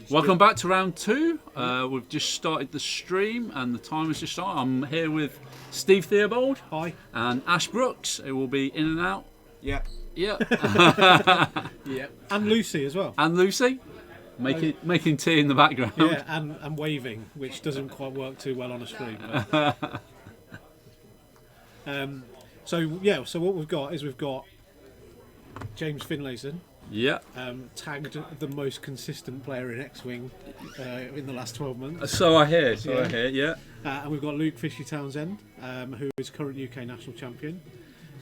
Welcome back to round 2. We've just started the stream and the time has just started. I'm here with Steve Theobald. Hi. And Ash Brooks, who will be in and out. Yeah. Yeah. Yeah. And Lucy as well. And Lucy, making tea in the background. Yeah, and waving, which doesn't quite work too well on a screen. So what we've got is James Finlayson. Yeah. Tagged the most consistent player in X-Wing in the last 12 months. So I hear, yeah. And we've got Luke Fishy Townsend, who is current UK national champion.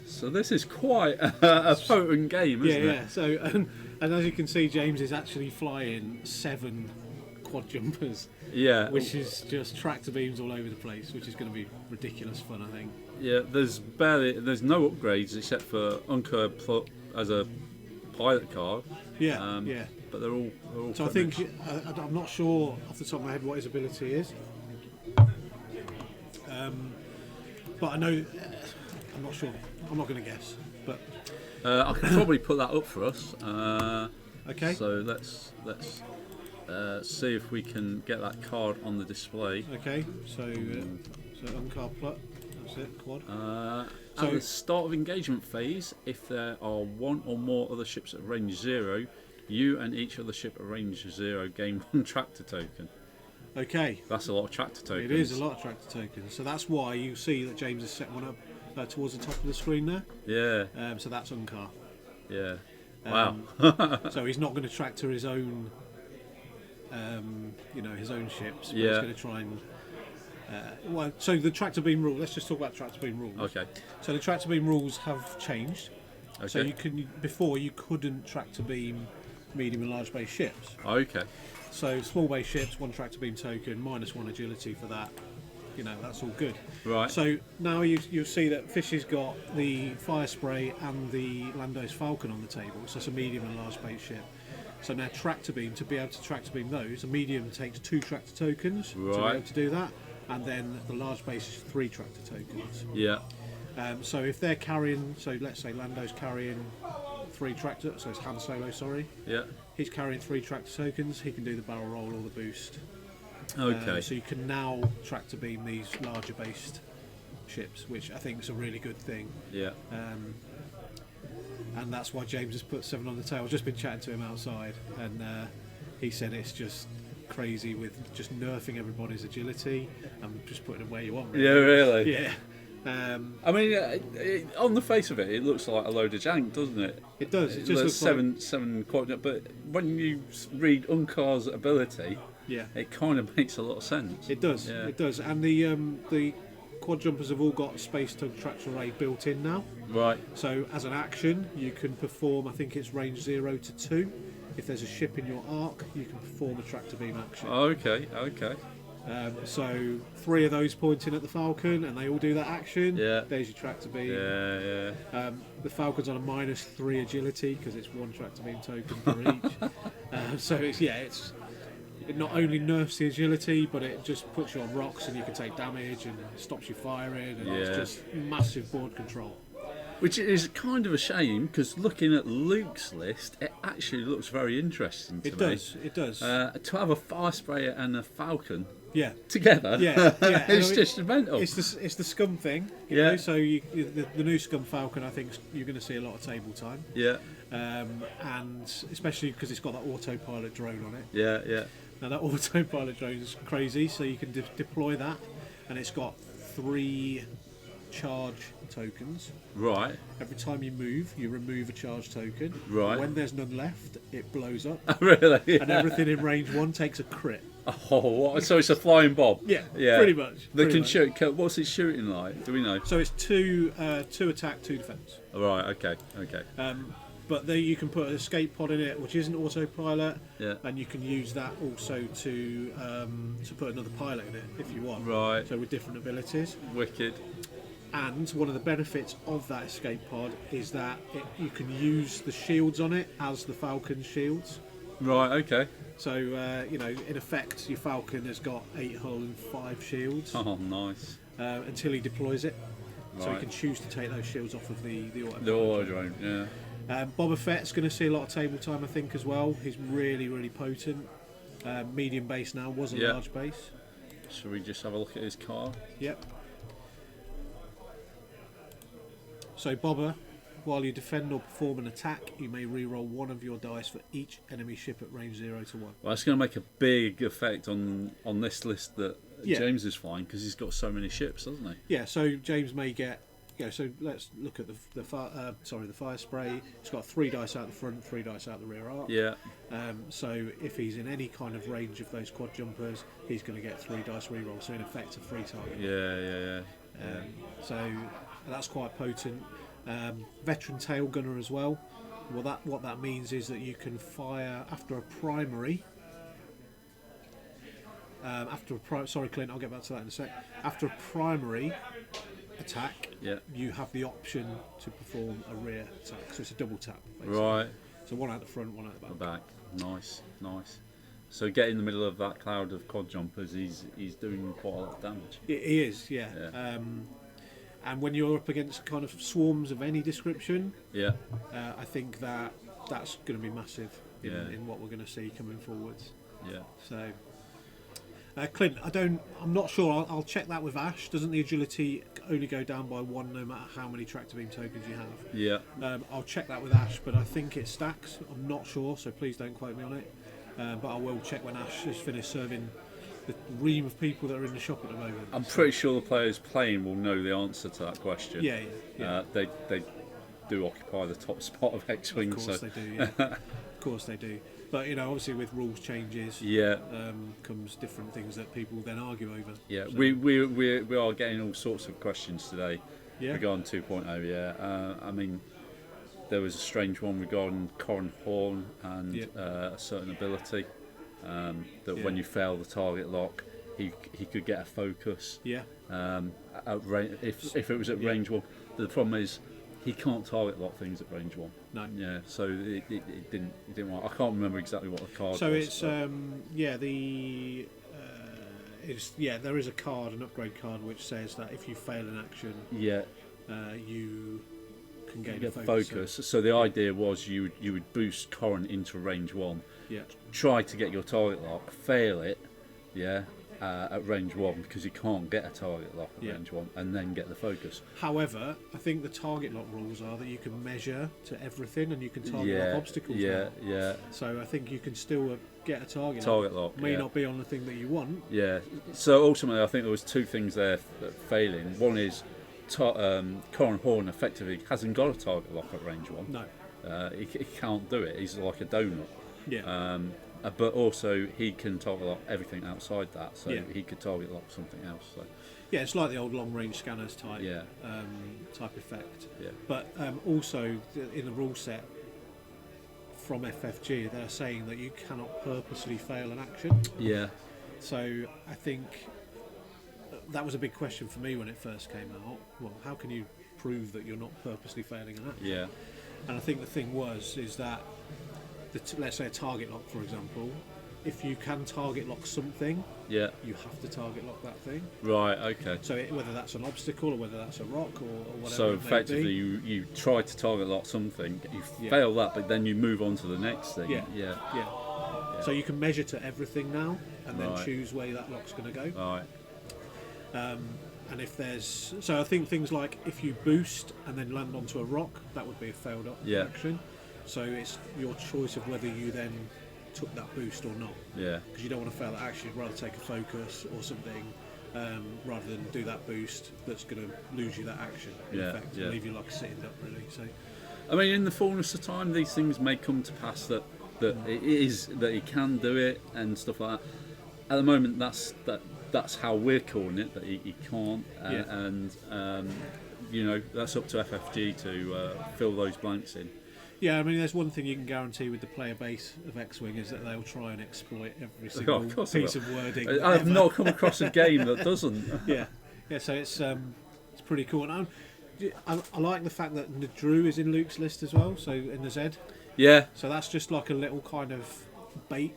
So this is quite a potent game, isn't it? Yeah. So, and as you can see, James is actually flying 7 quad jumpers. Yeah. Which is just tractor beams all over the place, which is going to be ridiculous fun, I think. Yeah, there's no upgrades except for Unker put as a pilot card. Yeah, yeah. But they're all so I think I'm not sure off the top of my head what his ability is. But I know I'm not sure. I'm not going to guess. But I can probably put that up for us. Okay. So let's see if we can get that card on the display. Okay. So Uncar Plut. That's it. Quad. At the start of engagement phase, if there are one or more other ships at range 0, you and each other ship at range 0 gain 1 tractor token. Okay. That's a lot of tractor tokens. It is a lot of tractor tokens. So that's why you see that James has set one up towards the top of the screen there. Yeah. So that's Uncar. Yeah. Wow. So he's not going to tractor his own, his own ships. But Yeah. He's going to try and. So the tractor beam rule. Let's just talk about tractor beam rules. Okay. So the tractor beam rules have changed. Okay. So before you couldn't tractor beam medium and large base ships. Okay. So small base ships, 1 tractor beam token, -1 agility for that. That's all good. Right. So now you'll see that Fishy's got the Fire Spray and the Lando's Falcon on the table. So it's a medium and large base ship. So now tractor beam, to be able to tractor beam those, a medium takes 2 tractor tokens to be Right. able to do that. And then the large base is 3 tractor tokens. Yeah. So if they're carrying, so let's say Lando's carrying 3 tractor, so it's Han Solo, sorry. Yeah. He's carrying 3 tractor tokens. He can do the barrel roll or the boost. Okay. So you can now tractor beam these larger based ships, which I think is a really good thing. Yeah. And that's why James has put 7 on the tail. I've just been chatting to him outside, and he said it's just crazy with just nerfing everybody's agility and just putting them where you want. Really. Yeah. Really. Yeah. I mean, on the face of it, it looks like a load of jank, doesn't it? It does. It just There's looks seven quad. But when you read Uncar's ability, yeah, it kind of makes a lot of sense. it does. Yeah. It does. And the quad jumpers have all got space tug tractor array built in now. Right. So as an action, you can perform. I think it's range 0 to 2. If there's a ship in your arc, you can perform a tractor beam action. Okay. Okay. So 3 of those pointing at the Falcon, and they all do that action. Yeah. There's your tractor beam. Yeah. Yeah. The Falcon's on a -3 agility because it's 1 tractor beam token for each. So it not only nerfs the agility, but it just puts you on rocks and you can take damage and stops you firing, and it's Yeah. just massive board control. Which is kind of a shame because looking at Luke's list, it actually looks very interesting to me. It does. To have a fire sprayer and a falcon Yeah. together, Yeah. it's just mental. It's the scum thing. You Yeah. know? So the new scum Falcon, I think you're going to see a lot of table time. Yeah. And especially because it's got that autopilot drone on it. Yeah. Yeah. Now that autopilot drone is crazy, so you can deploy that, and it's got 3 charge tokens. Right. Every time you move, you remove a charge token. Right. When there's none left, it blows up, Really? and everything in range 1 takes a crit. Oh, what? So it's a flying bob. Yeah, Yeah. pretty much. They pretty can much. shoot. What's it shooting like? Do we know? So it's 2 attack, 2 defense. Right. Okay. Okay. But you can put an escape pod in it, which isn't autopilot, Yeah. and you can use that also to put another pilot in it if you want. Right. So with different abilities. Wicked. And one of the benefits of that escape pod is that you can use the shields on it as the Falcon's shields. Right. Okay. So in effect, your Falcon has got 8 hull and 5 shields Oh, nice. until he deploys it. So you Right. can choose to take those shields off of the autopilot. The auto drone. Yeah. Boba Fett's going to see a lot of table time, I think, as well. He's really, really potent. Medium base now, was a Yeah. large base. Shall we just have a look at his card? Yep. So Bobber, while you defend or perform an attack, you may re-roll one of your dice for each enemy ship at range 0 to 1. Well, it's going to make a big effect on this list that Yeah. James is flying because he's got so many ships, doesn't he? Yeah, so James may get. So let's look at the fire spray. It's got 3 dice out the front, 3 dice out the rear arc. Yeah. So if he's in any kind of range of those quad jumpers, he's going to get 3 dice reroll. So in effect, a free target. Yeah. So that's quite potent. Veteran tail gunner as well. Well, what that means is that you can fire after a primary. Sorry, Clint, I'll get back to that in a sec. After a primary attack, Yeah. you have the option to perform a rear attack. So it's a double tap, basically. Right. So one out the front, one out the The back. back. Nice. So get in the middle of that cloud of quad jumpers. He's doing quite a lot of damage. He is, yeah. And when you're up against kind of swarms of any description, Yeah. I think that's going to be massive in what we're going to see coming forwards. Yeah. So, Clint, I'm not sure. I'll check that with Ash. Doesn't the agility only go down by 1 no matter how many tractor beam tokens you have? Yeah. I'll check that with Ash, but I think it stacks. I'm not sure, so please don't quote me on it. But I will check when Ash has finished serving the ream of people that are in the shop at the moment. I'm pretty sure the players playing will know the answer to that question. Yeah. They do occupy the top spot of X-Wing. Of course they do, yeah. Of course they do. But, obviously with rules changes, comes different things that people then argue over. Yeah, So, we are getting all sorts of questions today Yeah. regarding 2.0, yeah. I mean, there was a strange one regarding Corin Horn and a certain ability that when you fail the target lock, he could get a focus. Yeah. If it was at range 1. The problem is he can't target lock things at range 1. No. Yeah, so it didn't work. I can't remember exactly what the card So was. it's there is a card, an upgrade card, which says that if you fail an action, you can gain a focus. So the idea was you would boost Corin into range 1. Yeah. Try to get your target lock, fail it, at range 1 because you can't get a target lock at range 1, and then get the focus. However, I think the target lock rules are that you can measure to everything and you can target lock obstacles. Yeah. So I think you can still get a target lock. May not be on the thing that you want. Yeah. So ultimately, I think there was 2 things there failing. One is Corin Horn effectively hasn't got a target lock at range 1. No. He can't do it. He's like a donut. Yeah. But also he can target lock everything outside that, so Yeah. he could target lock something else. So. Yeah, it's like the old long range scanners type type effect. Yeah. But also in the rule set from FFG, they're saying that you cannot purposely fail an action. Yeah. So I think that was a big question for me when it first came out. Well, how can you prove that you're not purposely failing an action? Yeah. And I think the thing is that let's say a target lock, for example, if you can target lock something, you have to target lock that thing. Right. Okay. So whether that's an obstacle or whether that's a rock or whatever. So it may effectively, be. you try to target lock something, you fail that, but then you move on to the next thing. Yeah. So you can measure to everything now, and then choose where that lock's going to go. Right. And if there's, so I think things like if you boost and then land onto a rock, that would be a failed action. So it's your choice of whether you then took that boost or not. Yeah. Because you don't want to fail that action. You'd rather take a focus or something rather than do that boost that's going to lose you that action. In effect, and leave you like a sitting duck, really. So, I mean, in the fullness of time, these things may come to pass that he can do it and stuff like that. At the moment, that's how we're calling it, that he can't, and that's up to FFG to fill those blanks in. Yeah, I mean, there's one thing you can guarantee with the player base of X-Wing is that they'll try and exploit every single piece of wording. I've not come across a game that doesn't. Yeah. So it's pretty cool. And I like the fact that Nadru is in Luke's list as well, so in the Z. Yeah. So that's just like a little kind of bait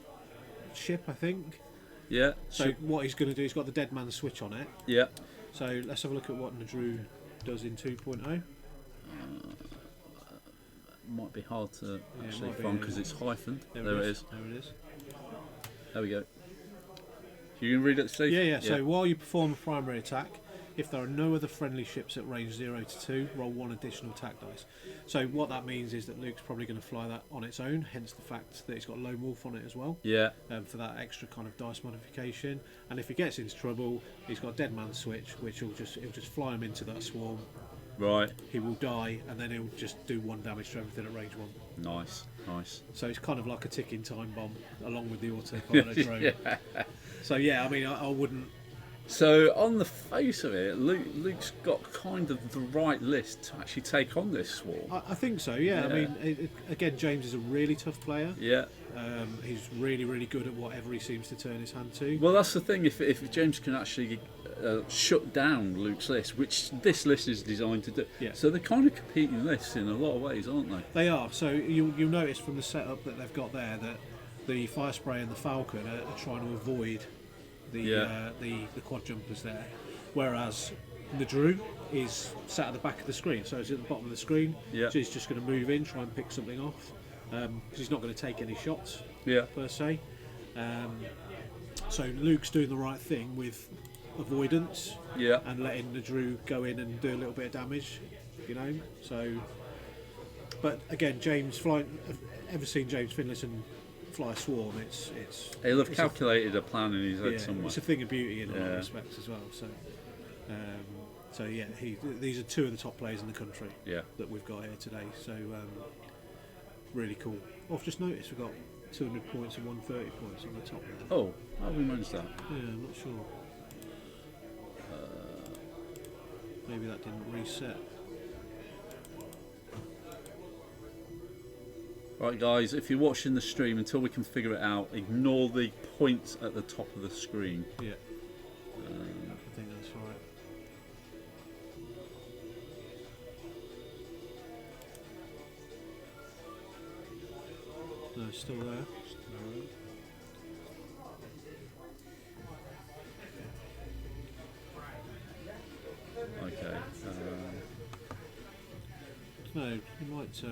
ship, I think. Yeah. So what he's going to do, he's got the dead man switch on it. Yeah. So let's have a look at what Nadru does in 2.0. Might be hard to actually find because it's hyphened. There it is. There it is. There we go. You can read it, Steve? Yeah. So while you perform a primary attack, if there are no other friendly ships at range 0 to 2, roll 1 additional attack dice. So what that means is that Luke's probably going to fly that on its own, hence the fact that it's got Lone Wolf on it as well. Yeah. For that extra kind of dice modification. And if he gets into trouble, he's got Dead Man Switch, which will just fly him into that swarm. Right. He will die, and then he'll just do 1 damage to everything at range 1. Nice. So it's kind of like a ticking time bomb, along with the autopilot drone. Yeah. So yeah, I mean, I wouldn't. So on the face of it, Luke's got kind of the right list to actually take on this swarm. I think so. Yeah. I mean, again, James is a really tough player. Yeah. He's really, really good at whatever he seems to turn his hand to. Well, that's the thing. If James can actually shut down Luke's list, which this list is designed to do, so they're kind of competing lists in a lot of ways, aren't they? They are. So you'll notice from the setup that they've got there that the Fire Spray and the Falcon are trying to avoid the quad jumpers there, whereas the Drew is sat at the back of the screen, so it's at the bottom of the screen. So he's just going to move in, try and pick something off, because he's not going to take any shots per se. So Luke's doing the right thing with avoidance and letting the Drew go in and do a little bit of damage, you know. So, but again, James flying. Ever seen James Finlayson fly a swarm? He'll have calculated a plan in his head somewhere. It's a thing of beauty in a lot of respects as well. So yeah, these are 2 of the top players in the country that we've got here today. So really cool. I've just noticed we've got 200 points and 130 points on the top there. Oh, how have we managed that? Yeah, I'm not sure. Maybe that didn't reset. Right, guys, if you're watching the stream, until we can figure it out, ignore the points at the top of the screen. Yeah. I think that's right. No, it's still there. Okay. No, you might.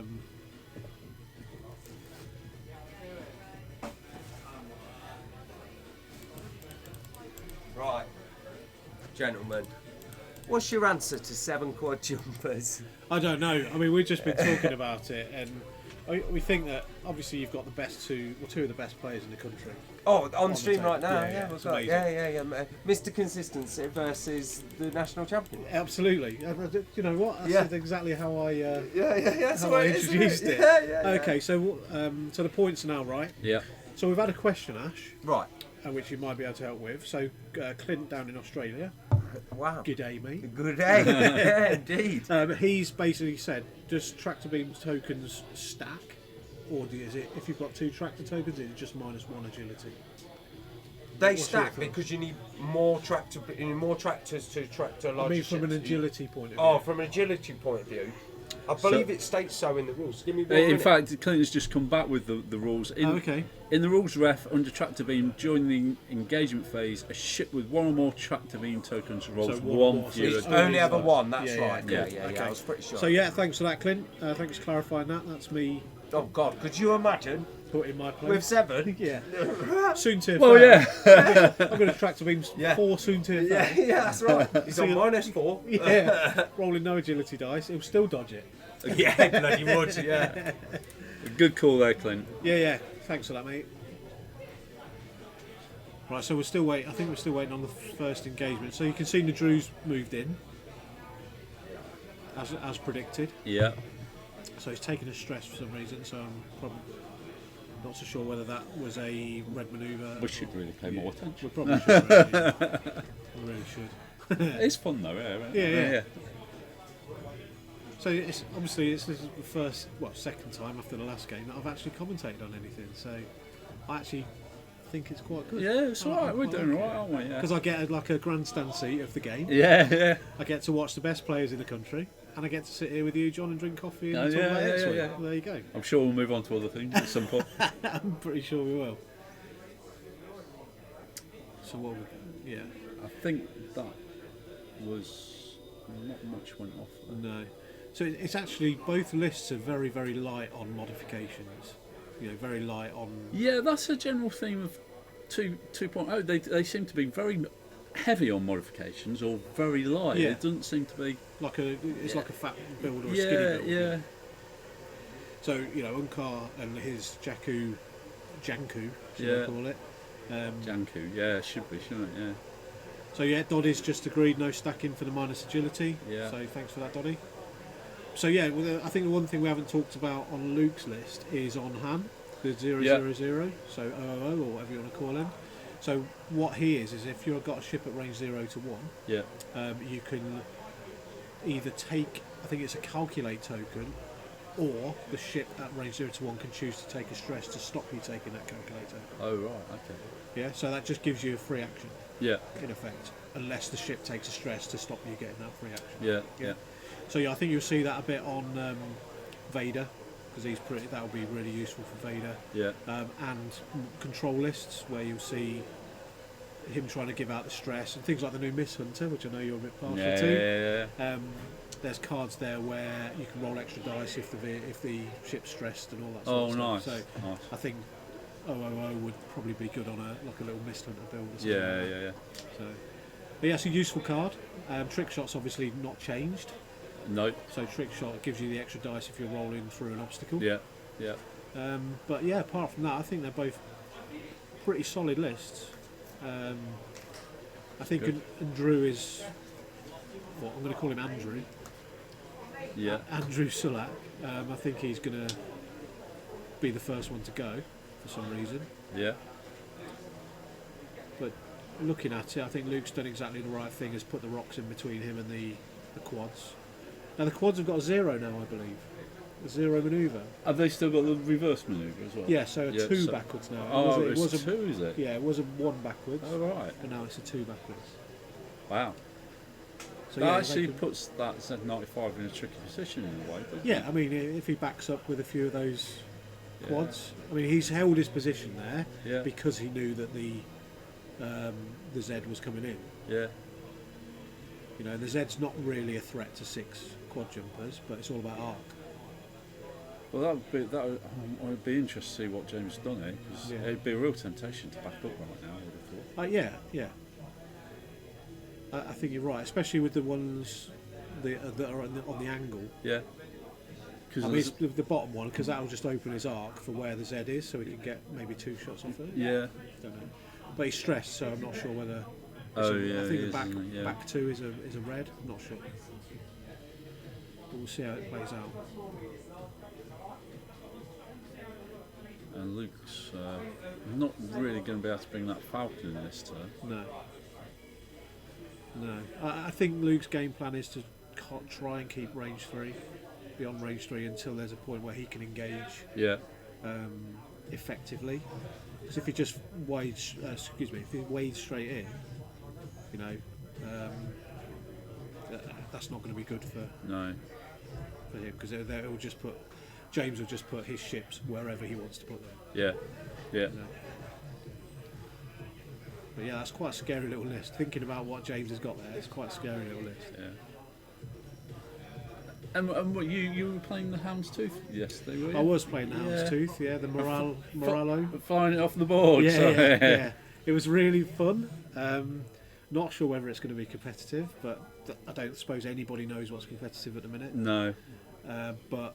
Right, gentlemen, what's your answer to 7 quad jumpers? I don't know. I mean, we've just been talking about it, and we think that obviously you've got the best 2 of the best players in the country. Oh, on stream tape. right now, It's amazing. Mr. Consistency versus the national champion. Absolutely. You know what? That's exactly how I How I introduced it. Okay, so the points are now right. Yeah. So we've had a question, Ash. Right. Which you might be able to help with. So Clint down in Australia. Wow. Good day, mate. Good day. Yeah, indeed. He's basically said, does tractor beam tokens stack, or is it if you've got 2 tractor tokens, it's just -1 agility? They What's stack your thoughts? because you need more tractors to tractor larger I mean, from an ships. agility point of view. Oh, from an agility point of view, I believe it states so in the rules. Give me one In minute. fact, Clinton's just come back with the rules. Okay. In the rules ref, under tractor beam, during the engagement phase, a ship with 1 or more tractor beam tokens rolls So 1 one more. fewer. It's only ever Yeah. 1, that's Yeah, right. yeah, Yeah, cool. I was pretty sure. So yeah, thanks for that, Clint. Thanks for clarifying that. That's me Oh God, could you imagine putting my place. with 7? Yeah. Soon to. Well, yeah. I'm going to tractor beam 4 soon to. Yeah, that's right. He's on -4. Yeah. Rolling no agility dice, he'll still dodge it. Yeah, bloody would. Yeah. Good call there, Clint. Yeah. Thanks for that, mate. Right, so we're still waiting. I think we're still waiting on the first engagement. So you can see the Drew's moved in, as predicted. Yeah. So he's taken a stress for some reason. So I'm probably not so sure whether that was a red manoeuvre. We should really pay more attention. We probably should. Really. We really should. It's fun though, Yeah. So it's obviously this is the second time after the last game that I've actually commentated on anything. So I actually think it's quite good. Yeah, it's alright. We're doing alright, aren't we? Yeah. Because I get a grandstand seat of the game. Yeah. I get to watch the best players in the country, and I get to sit here with you, John, and drink coffee and talk yeah, about X-Wing. yeah. Well, there you go. I'm sure we'll move on to other things at some point. I'm pretty sure we will. So what? Yeah. I think that was not much went off. No. So it's actually both lists are very, very light on modifications. You know, very light on. Yeah, that's a general theme of 2.0, they seem to be very heavy on modifications or very light. Yeah. It doesn't seem to be like a fat build or a yeah, skinny build. yeah, So Unkar and his Janku, should I call it? Janku, yeah, it should be, shouldn't it? Yeah. So yeah, Doddy's just agreed no stacking for the minus agility. Yeah. So thanks for that, Doddy. So yeah, I think the one thing we haven't talked about on Luke's list is on Han, the 000, so 000 or whatever you want to call him. So what he is if you've got a ship at range 0 to 1, Yeah. you can either take, I think it's a calculate token, or the ship at range 0 to 1 can choose to take a stress to stop you taking that calculate token. Oh right, okay. Yeah, so that just gives you a free action. Yeah. In effect, unless the ship takes a stress to stop you getting that free action. Yeah. Yeah. So yeah, I think you'll see that a bit on Vader, because that'll be really useful for Vader. Yeah. And control lists where you'll see him trying to give out the stress and things like the new Miss Hunter, which I know you're a bit partial to. Yeah. There's cards there where you can roll extra dice if the ship's stressed and all that sort of nice. stuff. So Nice. I think 000 would probably be good on a little Mist Hunter build or something. Yeah. So, but yeah, it's a useful card. Trick shot's obviously not changed. No. So trick shot gives you the extra dice if you're rolling through an obstacle. Yeah. Yeah. But yeah, apart from that, I think they're both pretty solid lists. I think Andrew is, I'm going to call him Andrew. Yeah. Andrew Sulak. I think he's going to be the first one to go for some reason. Yeah. But looking at it, I think Luke's done exactly the right thing, has put the rocks in between him and the quads. Now the quads have got a 0 now, I believe. A 0 manoeuvre. Have they still got the reverse manoeuvre as well? Yeah, so a 2 backwards now. It was a 2, is it? Yeah, it was a 1 backwards. Oh right. But now it's a 2 backwards. Wow. So that yeah, actually puts that Z95 in a tricky position in a way, doesn't yeah, it? I mean, if he backs up with a few of those quads, I mean, he's held his position there because he knew that the Z was coming in. Yeah. The Z's not really a threat to 6 quad jumpers, but it's all about arc. Well, I'd be interested to see what James has done here, because it'd be a real temptation to back up right now, I would have thought. Yeah. I think you're right, especially with the ones that are on the angle. Yeah. I mean, it's the bottom one, because that'll just open his arc for where the Z is, so he can get maybe 2 shots off it. Yeah. Don't know. But he's stressed, so I'm not sure whether. I think the back 2 is a red. I'm not sure. But we'll see how it plays out. And Luke's not really going to be able to bring that Falcon in this turn. No. I think Luke's game plan is to try and keep range 3, beyond range 3, until there's a point where he can engage effectively. Because if he just wades, straight in, that's not going to be good for him, because it'll just put James will just put his ships wherever he wants to put them. Yeah. But yeah, that's quite a scary little list. Thinking about what James has got there, it's quite a scary little list. Yeah. And what, you were playing the Ham's Tooth yesterday, were you? I was playing the Ham's Tooth, the Moralo. Flying it off the board. Yeah. It was really fun. Not sure whether it's going to be competitive, but I don't suppose anybody knows what's competitive at the minute. No. But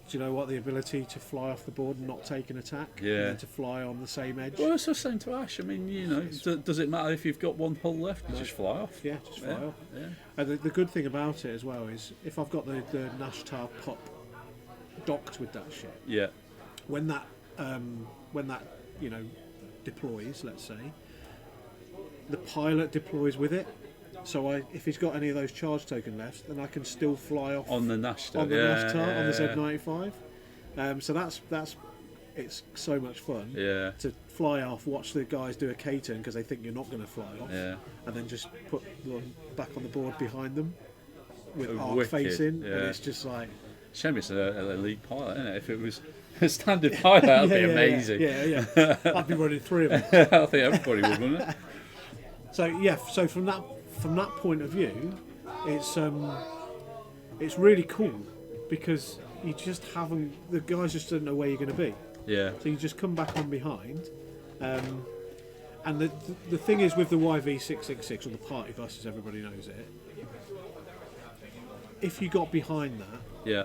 do you know what? The ability to fly off the board and not take an attack, and then to fly on the same edge. Well, it's the same to Ash. I mean, does it matter if you've got one hull left? You just fly off. Yeah, just fly off. Yeah. And the good thing about it as well is if I've got the Nashtar pop docked with that ship, when that deploys, let's say, the pilot deploys with it. So if he's got any of those charge token left, then I can still fly off on the Nashtar, on the Z95. So it's so much fun to fly off, watch the guys do a K-turn because they think you're not going to fly off, and then just put them back on the board behind them with arc facing, and it's just like. Shame it's an elite pilot, isn't it? If it was a standard pilot, that'd be amazing. Yeah. I'd be running 3 of them. I think everybody would, wouldn't it? So from that point of view, it's really cool because you just haven't. The guys just don't know where you're going to be. Yeah. So you just come back on behind, And the thing is with the YV666, or the party bus as everybody knows it, if you got behind that, Yeah.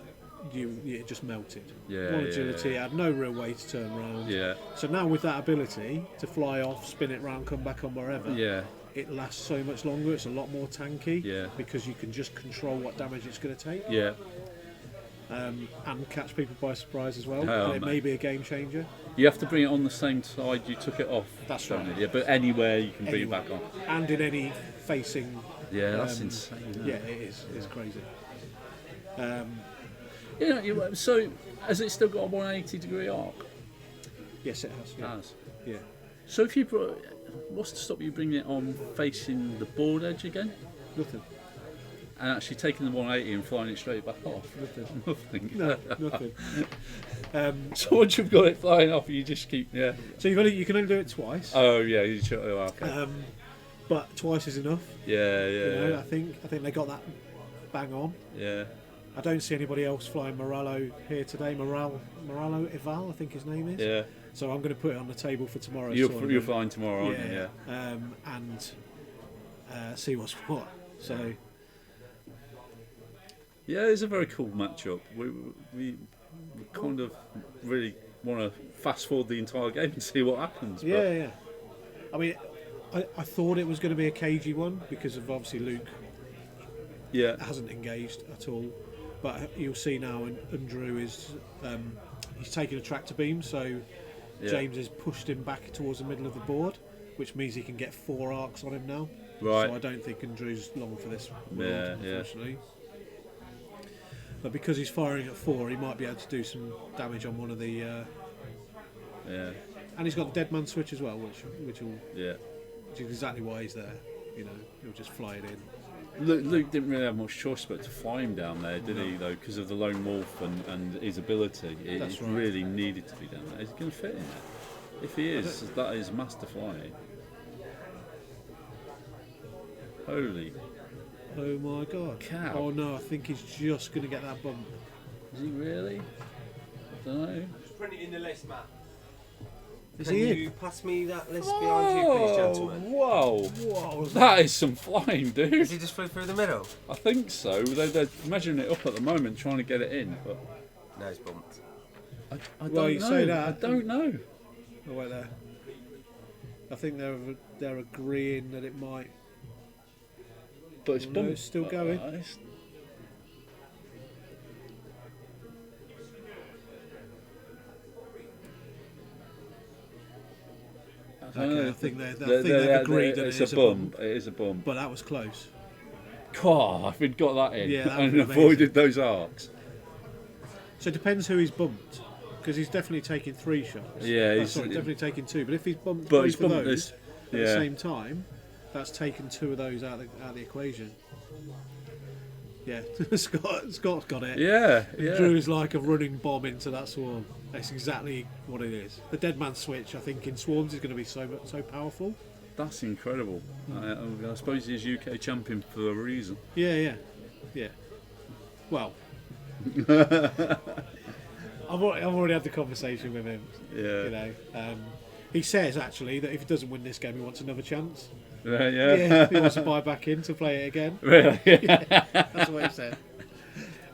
it just melted. Yeah, One yeah, agility, yeah. had no real way to turn around. Yeah. So now with that ability to fly off, spin it round, come back on wherever, Yeah. it lasts so much longer. It's a lot more tanky. Yeah. Because you can just control what damage it's going to take. Yeah. And catch people by surprise as well. Oh, And it may be a game changer. You have to bring it on the same side you took it off. That's don't right. you? Yeah, but anywhere you can bring Anywhere. it back on. And in any facing. Yeah, that's insane. Isn't Yeah, it? it is. It's crazy. So has it still got a 180 degree arc? Yes, it has. It Yeah. has. Yeah. So if you put, what's to stop you bringing it on facing the board edge again, Nothing. and actually taking the 180 and flying it straight back off? Nothing. Nothing. No, nothing. So once you've got it flying off, you just keep So you can only do it twice. Oh yeah, you should. Oh, okay. But twice is enough. Yeah, You know, I think they got that bang on. yeah. I don't see anybody else flying Morello here today. Morello Ival, I think his name is. Yeah. So I'm going to put it on the table for tomorrow's You're tournament. flying tomorrow, aren't you? Yeah. And see what's what. So Yeah, it's a very cool matchup. We kind of really want to fast forward the entire game and see what happens. But yeah. I mean, I thought it was going to be a cagey one because of obviously Luke yeah, hasn't engaged at all. But you'll see now, and Drew is he's taking a tractor beam, so yeah. James has pushed him back towards the middle of the board, which means he can get 4 arcs on him now. Right. So I don't think Andrew's long for this world, Yeah, unfortunately. But because he's firing at 4, he might be able to do some damage on one of the. Yeah, And he's got the dead man switch as well, which yeah. is exactly why he's there. You know, he'll just fly it in. Luke didn't really have much choice but to fly him down there, did he? Though, because of the lone wolf and his ability, That's it right. really needed to be down there. Is he going to fit in there? If he is, that is master flying. Holy Oh my god! cow! Oh no, I think he's just going to get that bump. Is he really? I don't know. Just print it in the list, Matt. Is Can he you in? pass me that list behind you, please, gentlemen? Whoa! Whoa! That is some flying, dude. Has he just flew through the middle? I think so. They're measuring it up at the moment, trying to get it in, but No, he's bumped. I Well, don't you know. say that. I don't know. Oh wait there. I think they're agreeing that it might. But it's No, bumped. it's still going. It's- Okay, I think they've agreed that it's it is a bump. It is a bump. But that was close. God, if we'd got that in Yeah, that and would've been avoided those arcs. So it depends who he's bumped, because he's definitely taking 3 shots. Yeah, he's- sorry, definitely taking 2. But if he's bumped But both he's of bumped those this. at the Yeah. same time, that's taken 2 of those out of the equation. Yeah, Scott's got it. Yeah, Drew yeah. is like a running bomb into that swarm. That's exactly what it is. The dead man switch, I think, in swarms is going to be so powerful. That's incredible. I suppose he's UK champion for a reason. Yeah. Well, I've already had the conversation with him. Yeah. You know, he says actually that if he doesn't win this game, he wants another chance. Yeah. He wants to buy back in to play it again. Really? That's what he said.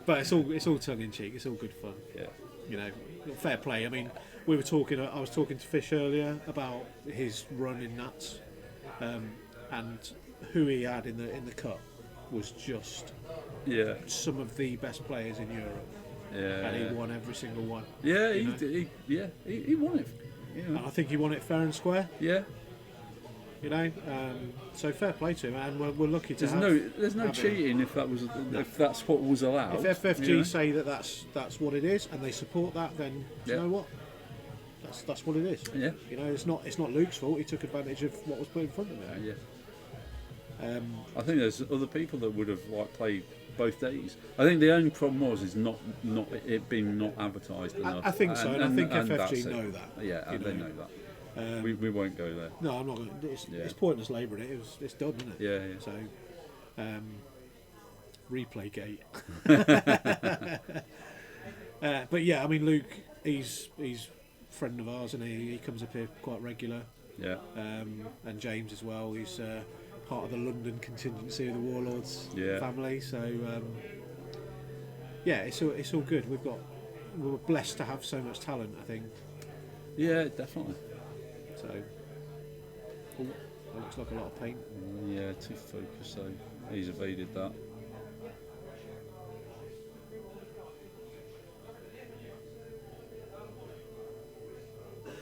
But it's all tongue in cheek. It's all good fun. Yeah. You know, fair play. I mean, I was talking to Fish earlier about his run in Nats, and who he had in the cup was just Yeah. some of the best players in Europe, Yeah. and he won every single one. Yeah, you know. he won it. You And know. I think he won it fair and square. Yeah. You know, so fair play to him, and we're lucky to There's no have him. cheating if that's what was allowed. If FFG you know? say that that's what it is, and they support that, then do you Yeah. know what? That's what it is. Yeah. You know, it's not Luke's fault. He took advantage of what was put in front of him. Yeah. I think there's other people that would have played both days. I think the only problem is not it being not advertised enough. I think so, and I think that's FFG it. know that. Yeah, you they know. know that. We won't go there. No, I'm not going to. Yeah. It's pointless labour in it. It's done, isn't it? Yeah. So, replay gate. But yeah, I mean, Luke, he's a friend of ours, and he comes up here quite regular. Yeah. And James as well. He's part of the London contingency of the Warlords Yeah. family. So yeah, it's all good. We're blessed to have so much talent, I think. Yeah, definitely. So oh, that looks like a lot of paint. Yeah, too focused though. He's evaded that.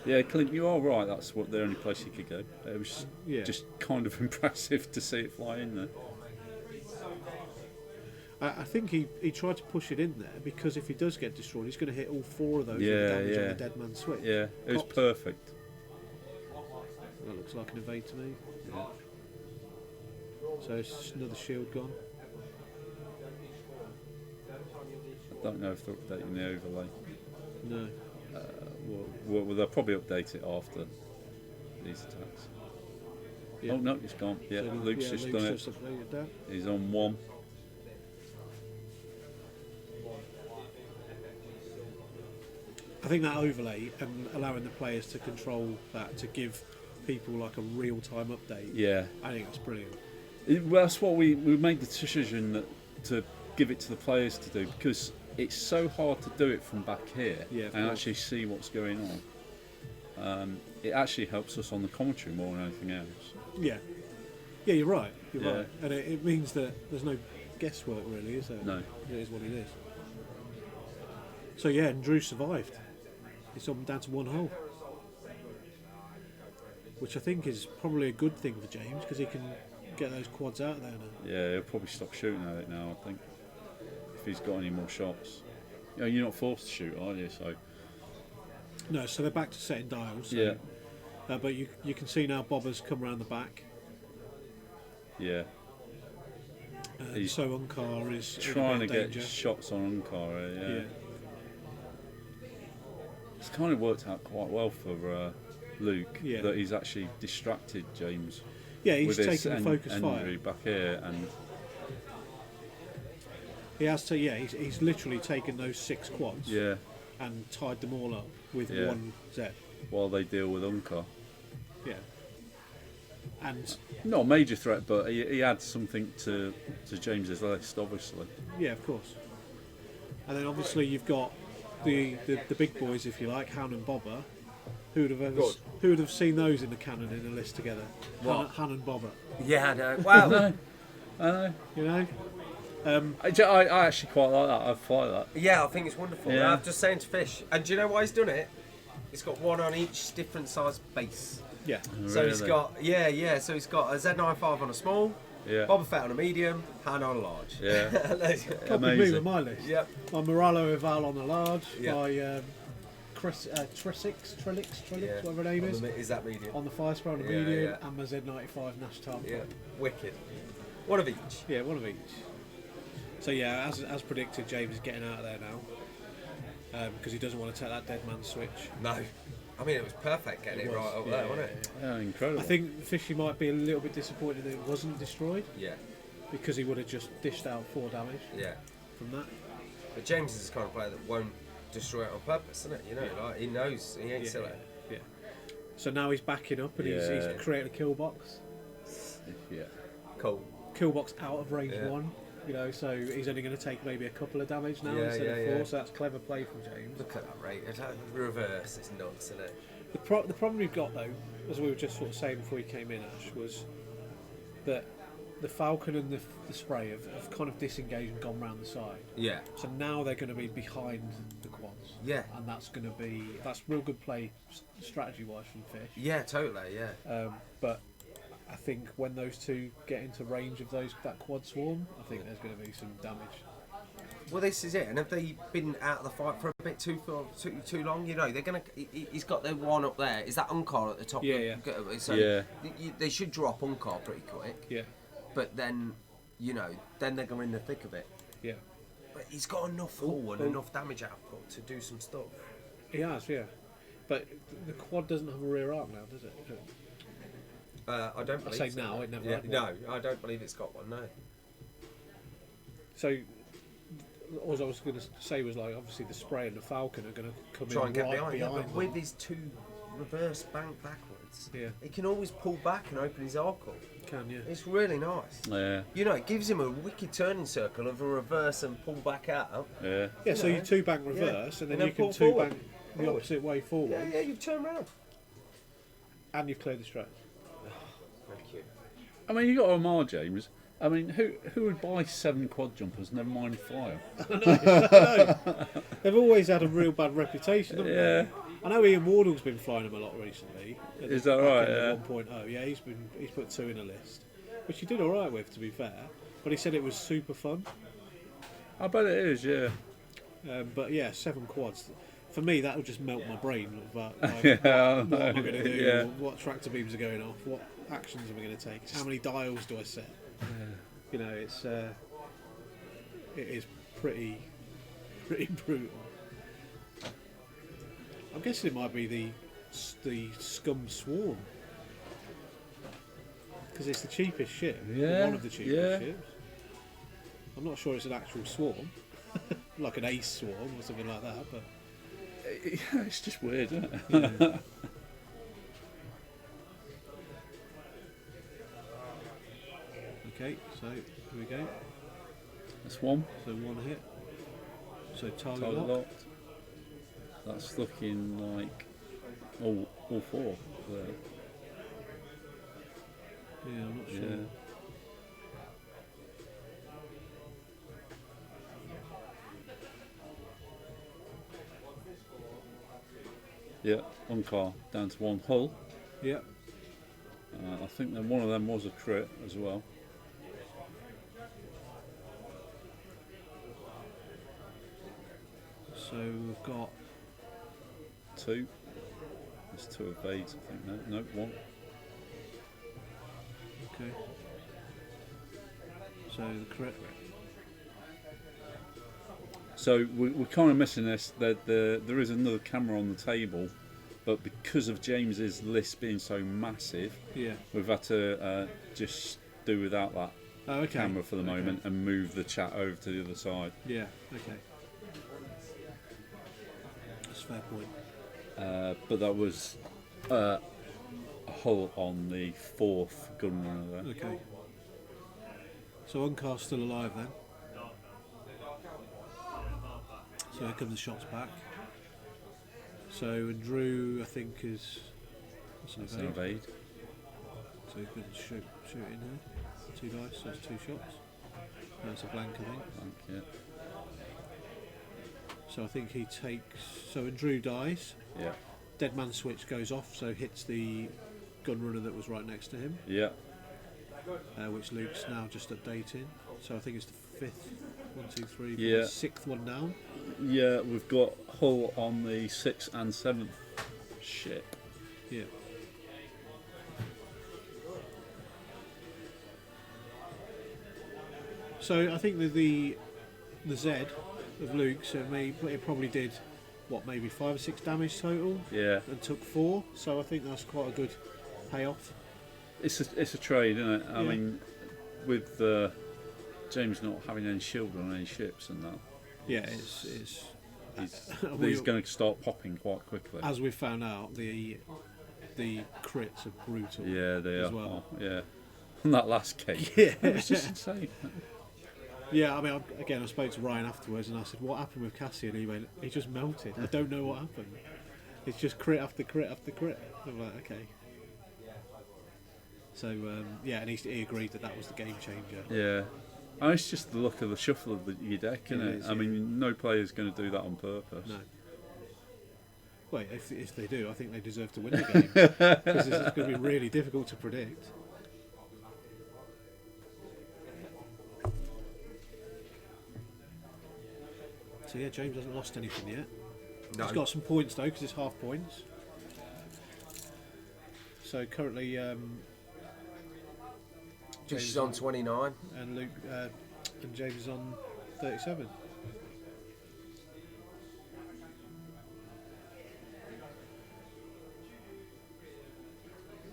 Yeah, Clint, you are right. That's what the only place he could go. It was just kind of impressive to see it fly in there. I think he tried to push it in there because if he does get destroyed, he's going to hit all 4 of those with Yeah, damage on yeah. the dead man switch. Yeah, it was Popped. perfect. That looks like an evade to me. Yeah. So it's just another shield gone. I don't know if they're updating the overlay. No. Well, they'll probably update it after these attacks. Yeah. Oh no, it's gone. Yeah, So, Luke's just done it. just updated that. He's on 1. I think that overlay and allowing the players to control that to give people like a real-time update. Yeah. I think that's brilliant. Well, that's what we made the decision to give it to the players to do, because it's so hard to do it from back here and actually see what's going on. It actually helps us on the commentary more than anything else. Yeah, you're right. You're right, and it means that there's no guesswork really, is there? No. It is what it is. So yeah, and Drew survived. It's down to 1 hole, which I think is probably a good thing for James because he can get those quads out there now. Yeah, he'll probably stop shooting at it now, I think, if he's got any more shots. You know, you're not forced to shoot, are you? So No, so they're back to setting dials. So, yeah, but you can see now Bobber's come round the back. yeah. He's So Unkar is trying to in a bit get of danger. shots on Unkar. Yeah. Yeah. It's kind of worked out quite well for Luke Yeah. that he's actually distracted James. Yeah, he's with his taken the focus fire. entry back here, and He has to. Yeah, he's literally taken those 6 quads yeah, and tied them all up with Yeah. 1 Z. while they deal with Unkar. Yeah. And Not a major threat, but he adds something to James's list, obviously. yeah, of course. And then obviously you've got the big boys, if you like, Han and Bobber. Who would have seen those in the canon in a list together? What? Han and Bobber. Yeah, I know. Well, I know. You know. I actually quite like that. I fly that. yeah, I think it's wonderful. Yeah. I'm just saying to Fish, and do you know why he's done it? It's got 1 on each different size base. Yeah. So he's Really? got so he's got a Z95 on a small, Yeah. Boba Fett on a medium, Han on a large. Yeah. Copy me Amazing. with my list. Yep. My Moralo Eval on the large. Yeah. My Chris Trillix, Yeah. whatever her name is. Is that medium? On the fire spray on the Yeah, medium, yeah. and my Z95 Nash Tarp. Yeah. Wicked. One of each. Yeah, 1 of each. So yeah, as predicted, James is getting out of there now because he doesn't want to take that dead man switch. No. I mean, it was perfect getting it, right over there, wasn't it? Yeah, incredible. I think Fishy might be a little bit disappointed that it wasn't destroyed Yeah. because he would have just dished out 4 damage Yeah. from that. But James is the kind of player that won't destroy it on purpose, isn't it? You know, like he knows he ain't silly. Yeah. So now he's backing up and he's Yeah. created a kill box. Yeah. Cool. Kill box out of range Yeah. 1. You know, so he's only going to take maybe a couple of damage now Yeah, instead of yeah, 4. yeah. So that's clever play from James. Look at that rate. It's like reverse. It's nuts, isn't it? The problem we've got though, as we were just sort of saying before you came in, Ash, was that the Falcon and the Spray have kind of disengaged and gone round the side. Yeah. So now they're going to be behind the quads. Yeah. And that's real good play strategy wise from Fish. Yeah, totally. Yeah. But I think when those 2 get into range of that quad swarm, I think there's going to be some damage. Well, this is it. And have they been out of the fight for a bit too long? You know, they're gonna. He's got their 1 up there. Is that Unkar at the top? Yeah, So Yeah. they should drop Unkar pretty quick. Yeah. But then, you know, then they're going in the thick of it. Yeah. But he's got enough hull and enough damage output to do some stuff. He has, yeah. But the quad doesn't have a rear arc now, does it? I don't believe say so. now, it never Yeah, had no, one. I don't believe it's got one, no. So, all I was going to say was like, obviously the Spray and the Falcon are going to come Try in and get right behind. Yeah, but them. with his 2 reverse bank backwards. Yeah. He can always pull back and open his arcle. Can, yeah. It's really nice. Yeah. You know, it gives him a wicked turning circle of a reverse and pull back out. Yeah. Yeah, so know. you two bank reverse, and then And you then can pull two forward. bank the Forward. opposite way forward, Yeah, you've turned round. and you've cleared the straps. Thank you. I mean, you got Omar James. I mean, who would buy 7 quad jumpers? Never mind fly 'em? They've always had a real bad reputation, haven't Yeah. they? I know Ian Wardle's been flying them a lot recently. Is that Back right? in the Yeah. 1.0. Yeah, he's put 2 in a list, which he did all right with, to be fair. But he said it was super fun. I bet it is. Yeah. But yeah, 7 quads. For me, that would just melt my brain about like, Yeah. what am I going to do? Yeah. What tractor beams are going off? What actions am I going to take? How many dials do I set? You know, it is pretty brutal. I'm guessing it might be the Scum Swarm, because it's the cheapest ship. Yeah, One of the cheapest yeah. ships. I'm not sure it's an actual swarm, like an ace swarm or something like that, but. Yeah, it's just weird, isn't it? Yeah. Okay, so here we go. That's one. So 1 hit. So target Target lock. locked. That's looking like all 4 there. Yeah, I'm not sure. Yeah. Yeah, 1 car down to 1 hull. Yeah. I think that one of them was a crit as well. So we've got 2. There's 2 evades, I think. No, 1. okay. So the crit. So we're kind of missing this. There is another camera on the table, but because of James's list being so massive, Yeah. we've had to just do without that Oh, okay. camera for the Okay. moment and move the chat over to the other side. Yeah. Okay. That's a fair point. But that was a hull on the 4th gun runner there. Okay. So Uncar's still alive then. So here come the shots back. So Drew, I think, is that's an That's an evade. evade. So he's going to shoot in here. 2 dice, so that's 2 shots. That's a blank, I think. Yeah. So I think he takes. So when Drew dies, Yeah. dead man switch goes off, so hits the gun runner that was right next to him, Yeah. which Luke's now just updating. So I think it's the 5th. 1, 2, 3, Yeah. 6th one down. Yeah, we've got hull on the 6th and 7th ship. Yeah. So I think that the Z of Luke, so it probably did what, maybe 5 or 6 damage total, Yeah. and took 4. So I think that's quite a good payoff. It's a trade, isn't it? I Yeah. mean, with James not having any shield on any ships and that, Yeah, it's he's going to start popping quite quickly. as we've found out, the crits are brutal. Yeah, they as are. well. Oh, yeah. And that last case, Yeah. it was just insane. Yeah, I mean, I spoke to Ryan afterwards and I said, what happened with Cassie? And he went, he just melted. I don't know what happened. It's just crit after crit after crit. I'm like, okay. So, yeah, and he agreed that was the game changer. Yeah. And it's just the look of the shuffle of your deck, isn't It it? is, I yeah. mean, no player's going to do that on purpose. No. Well, if they do, I think they deserve to win the game. Because it's going to be really difficult to predict. So yeah, James hasn't lost anything yet. No. He's got some points though, because it's half points. So currently, Josh is on 29. and Luke and James is on 37.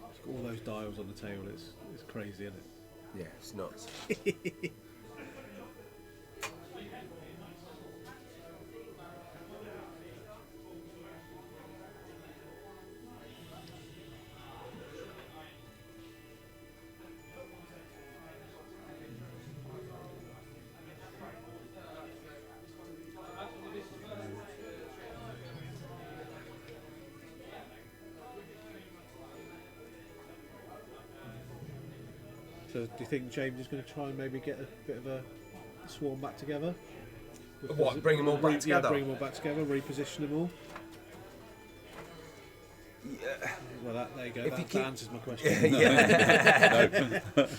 It's got all those dials on the table. It's crazy, isn't it? Yeah, it's nuts. So do you think James is going to try and maybe get a bit of a swarm back together? What, bring them all back together? Yeah, bring them all back together, reposition them all. Yeah. Well, there you go. If you That keep- answers my question. Yeah.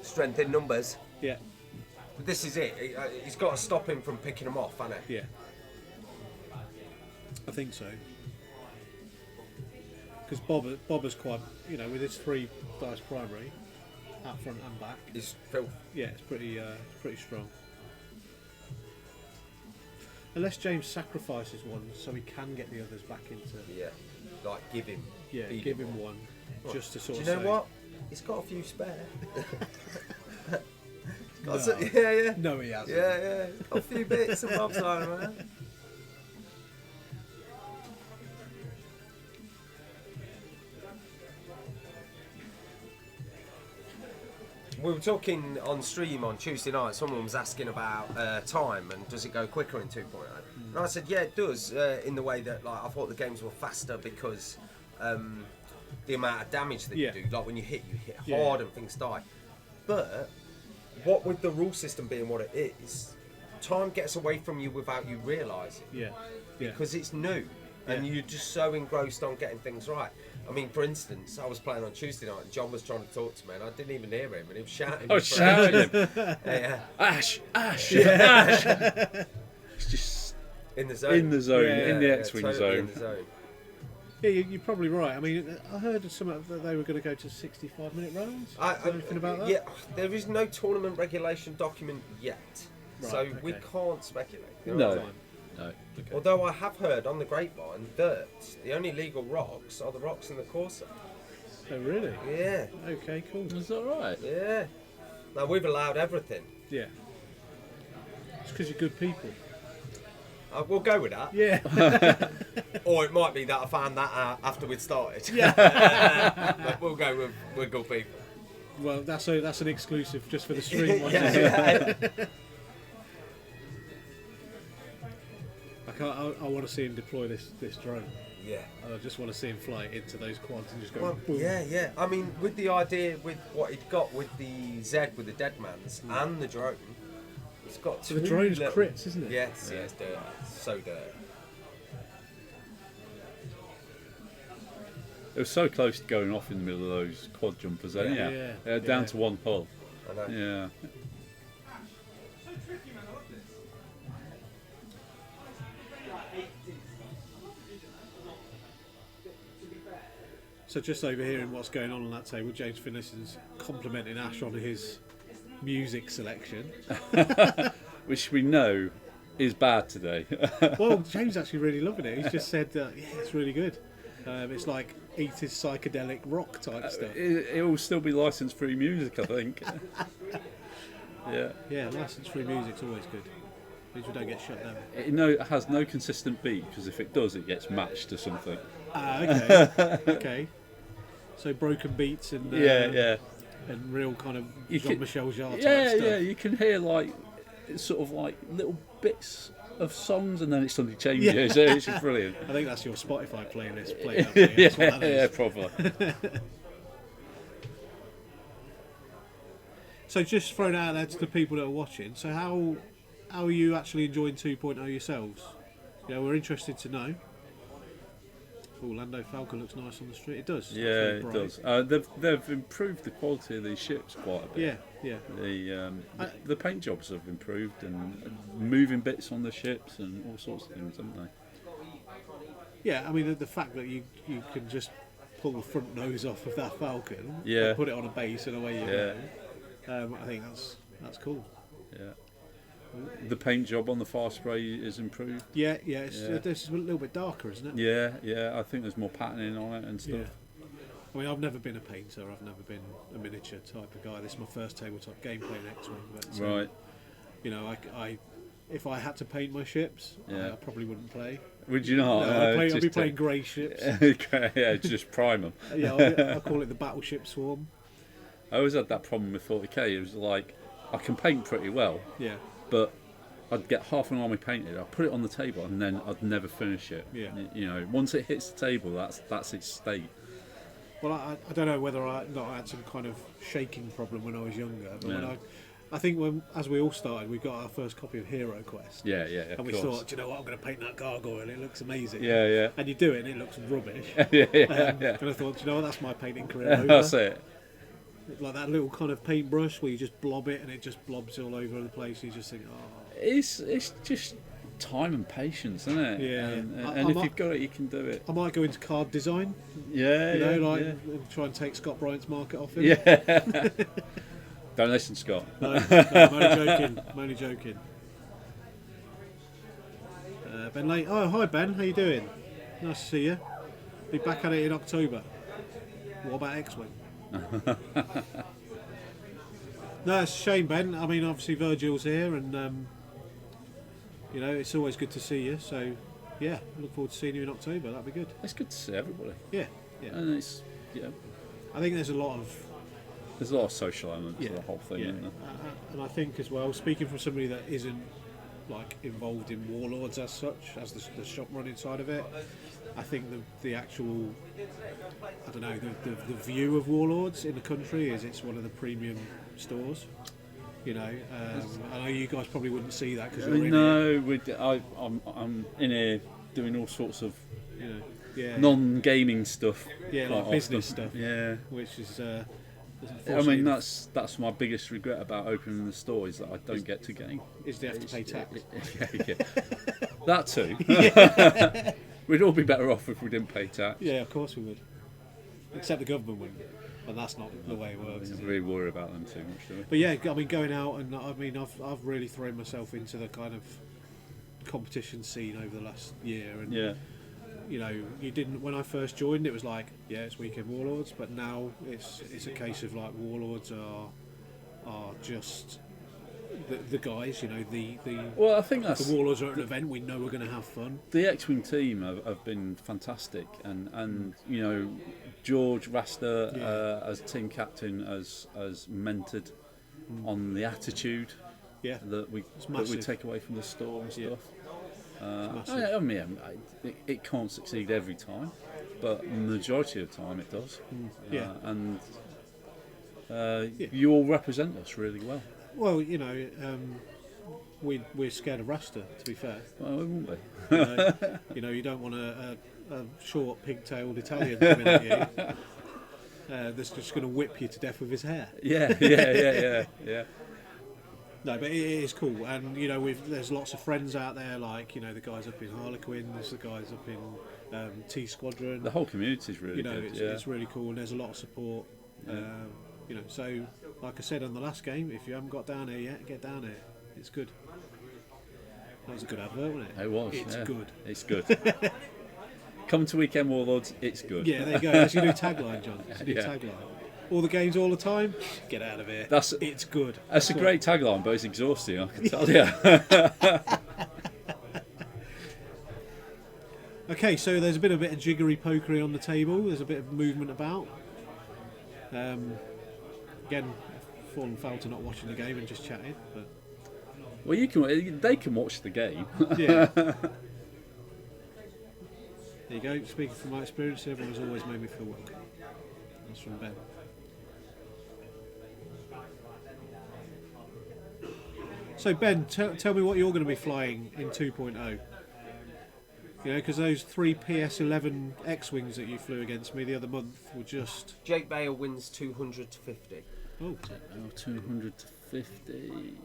Strength in numbers. Yeah, But this is it. He's got to stop him from picking them off, hasn't he? yeah. I think so. Because Bob is quite, with his 3 dice primary, up front and back. He's filth. Yeah, it's pretty strong. Unless James sacrifices one so he can get the others back into. Yeah. Like, give him. Yeah, feed give him one, just to sort Do of. you know say, what? He's got a few spare. No. Yeah. No, he hasn't. Yeah. He's got a few bits and bobs lying around. We were talking on stream on Tuesday night. Someone was asking about time and does it go quicker in 2.0? And I said, yeah, it does. In the way that, like, I thought the games were faster because the amount of damage that you do. Like when you hit hard and things die. But what with the rule system being what it is, time gets away from you without you realising. Yeah. Because it's new and you're just so engrossed on getting things right. I mean, for instance, I was playing on Tuesday night and John was trying to talk to me and I didn't even hear him and he was shouting. I was shouting him. Yeah. Ash! Ash! It's just In the zone. in the zone, Yeah, in the X-Wing totally zone. in the zone. Yeah, you're probably right. I mean, I heard that they were going to go to 65-minute rounds. Is there anything about that? Yeah, there is no tournament regulation document yet. Right, So we okay. can't speculate. You know No. what I mean? No. Okay. Although I have heard on the grapevine that the only legal rocks are the rocks in the Corsa. Oh, really? Yeah, Okay, cool. Is that right? yeah. Now we've allowed everything. Yeah. It's because you're good people. We'll go with that. Yeah. Or it might be that I found that out after we'd started. Yeah. But we'll go with we're good people. Well, that's an exclusive just for the stream. Yeah. I want to see him deploy this drone. Yeah. I just want to see him fly it into those quads and just go. Well, boom. yeah. I mean, with the idea, with what he'd got with the Z, with the dead man's, and the drone, it's got So two. the drone's little- crits, isn't it? Yes, it's dirty. It's so dirty. It was so close to going off in the middle of those quad jumpers, then, Yeah. down Yeah. to one hull. I know. Yeah. So just overhearing what's going on that table, James Finlayson's complimenting Ash on his music selection. Which we know is bad today. Well, James actually really loving it. He's just said, yeah, it's really good. It's like 80s psychedelic rock type stuff. It will still be license-free music, I think. Yeah. Yeah, license-free music's always good. Means we don't get shut down. It has no consistent beat, because if it does, it gets matched to something. Ah, okay. Okay. So broken beats and Yeah. and real kind of You can- Jean-Michel Jarre type Yeah, stuff. yeah. You can hear like sort of like little bits of songs, and then it suddenly changes. Yeah. It's brilliant. I think that's your Spotify playlist playing up there. That's what that is. Yeah, probably. So just throwing it out there to the people that are watching. So how are you actually enjoying 2.0 yourselves? We're interested to know. Oh, Lando Falcon looks nice on the street. It does. Yeah, Very it bright. does. They've improved the quality of these ships quite a bit. Yeah. The paint jobs have improved, and moving bits on the ships and all sorts of things, haven't they? Yeah, I mean the fact that you can just pull the front nose off of that Falcon, Yeah. and put it on a base and away you Yeah. go. I think that's cool. Yeah. The paint job on the fast spray is improved. Yeah, Yeah. it's a little bit darker, isn't it? Yeah. I think there's more patterning on it and stuff. Yeah. I mean, I've never been a painter. I've never been a miniature type of guy. This is my first tabletop game playing X-Wing. But, Right. I if I had to paint my ships, Yeah. I probably wouldn't play. Would you not? No, I'd be Just, playing grey ships. yeah, just prime them. Yeah, I'll call it the battleship swarm. I always had that problem with 40k. It was like, I can paint pretty well, Yeah, but I'd get half an army painted, I'd put it on the table, and then I'd never finish it. Yeah. Once it hits the table, that's its state. Well, I don't know whether I had some kind of shaking problem when I was younger, but when I think as we all started, we got our first copy of Hero Quest. Yeah, And we thought, do you know what, I'm going to paint that gargoyle, it looks amazing. Yeah. And you do it, and it looks rubbish. yeah. And I thought, do you know what, that's my painting career over. That's it. Like that little kind of paintbrush where you just blob it, and it just blobs all over the place. You just think, oh. It's just time and patience, isn't it? Yeah. And if you've got it, you can do it. I might go into card design. Yeah, And try and take Scott Bryant's market off him. Yeah. Don't listen, Scott. No, I'm only joking. Ben Lane. Oh, hi Ben. How you doing? Nice to see you. Be back at it in October. What about X-Wing? No, it's a shame, Ben. I mean, obviously Virgil's here, and it's always good to see you. So, yeah, I look forward to seeing you in October. That'd be good. It's good to see everybody. Yeah. And it's I think there's a lot of social elements to the whole thing, isn't there? And I think as well, speaking from somebody that isn't like involved in Warlords as such, as the shop running side of it, I think the actual, I don't know, the view of Warlords in the country is it's one of the premium stores. I know you guys probably wouldn't see that because you're in here. I'm in here doing all sorts of non-gaming stuff. Yeah, like business stuff. Yeah, which is. I mean, that's my biggest regret about opening the store is that I don't get to game. Is they have to pay tax. Yeah. That too. We'd all be better off if we didn't pay tax. Yeah, of course we would. Except the government wouldn't, and that's not the way it works. I don't really worry about them too much, do we? But yeah, I mean, going out and I've really thrown myself into the kind of competition scene over the last year, and you didn't when I first joined. It was like, it's Weekend Warlords, but now it's a case of like Warlords are just the guys. Well, I think that's the Warlords are at an event. We know we're going to have fun. The X-Wing team have been fantastic, and George Rasta as team captain has mentored on the attitude that we take away from the store and stuff. I mean, it can't succeed every time, but the majority of the time it does. You all represent us really well. Well, we're scared of Rasta, to be fair. Well, we won't be. You don't want a short, pigtailed Italian coming at you that's just going to whip you to death with his hair. Yeah. No, but it is cool, and there's lots of friends out there, like the guys up in Harlequin, there's the guys up in T Squadron. The whole community is really good. It's really cool, and there's a lot of support. So like I said on the last game, if you haven't got down here yet, get down here. It's good. That was a good advert, wasn't it? It was. It's good. It's good. Come to Weekend Warlords. It's good. Yeah, there you go. That's your new tagline, John. That's your new tagline. All the games, all the time. Get out of here. It's good. That's a great tagline, but it's exhausting. I can tell you. Okay, so there's a bit of jiggery pokery on the table. There's a bit of movement about. Again, fallen foul to not watching the game and just chatting. But well, they can watch the game. Yeah. There you go. Speaking from my experience, everyone's always made me feel welcome. That's from Ben. So Ben, tell me what you're going to be flying in 2.0. Because those 3 PS11 X-Wings that you flew against me the other month were just... Jake Bale wins 200 to 50. Oh. 200 to 50.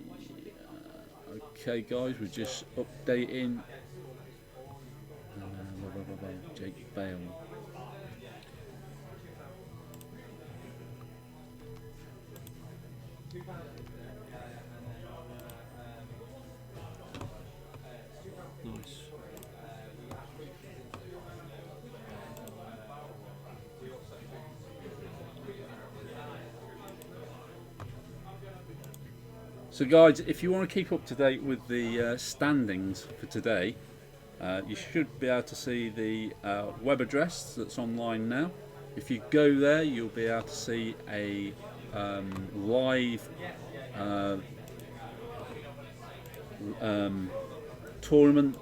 Okay, guys, we're just updating. Jake Bale. Nice. So guys, if you want to keep up to date with the standings for today, you should be able to see the web address that's online now. If you go there, you'll be able to see a live tournament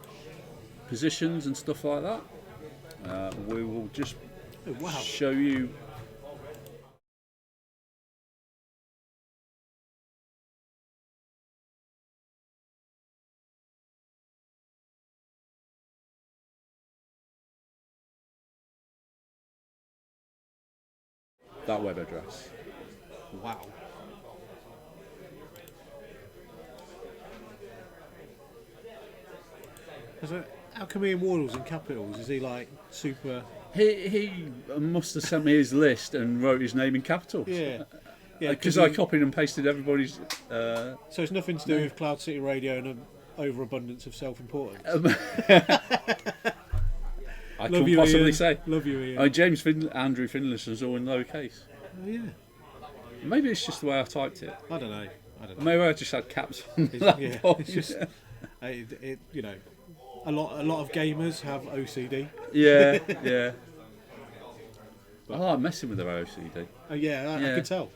positions and stuff like that. We will just show you that web address. Wow. How come he in Warlords and Capitals? Is he like super? He must have sent me his list and wrote his name in capitals. Yeah. Yeah, Because I copied and pasted everybody's. So it's nothing to do with Cloud City Radio and an overabundance of self-importance. I couldn't possibly Ian. say. Love you, Ian. James Andrew Finlayson's all in lowercase. Oh, yeah. Maybe it's just the way I typed it. I don't know. Maybe I just had caps on It's, that yeah, point. it's just you know, a lot of gamers have OCD. Yeah, yeah. I like messing with their OCD. Oh yeah, I could tell.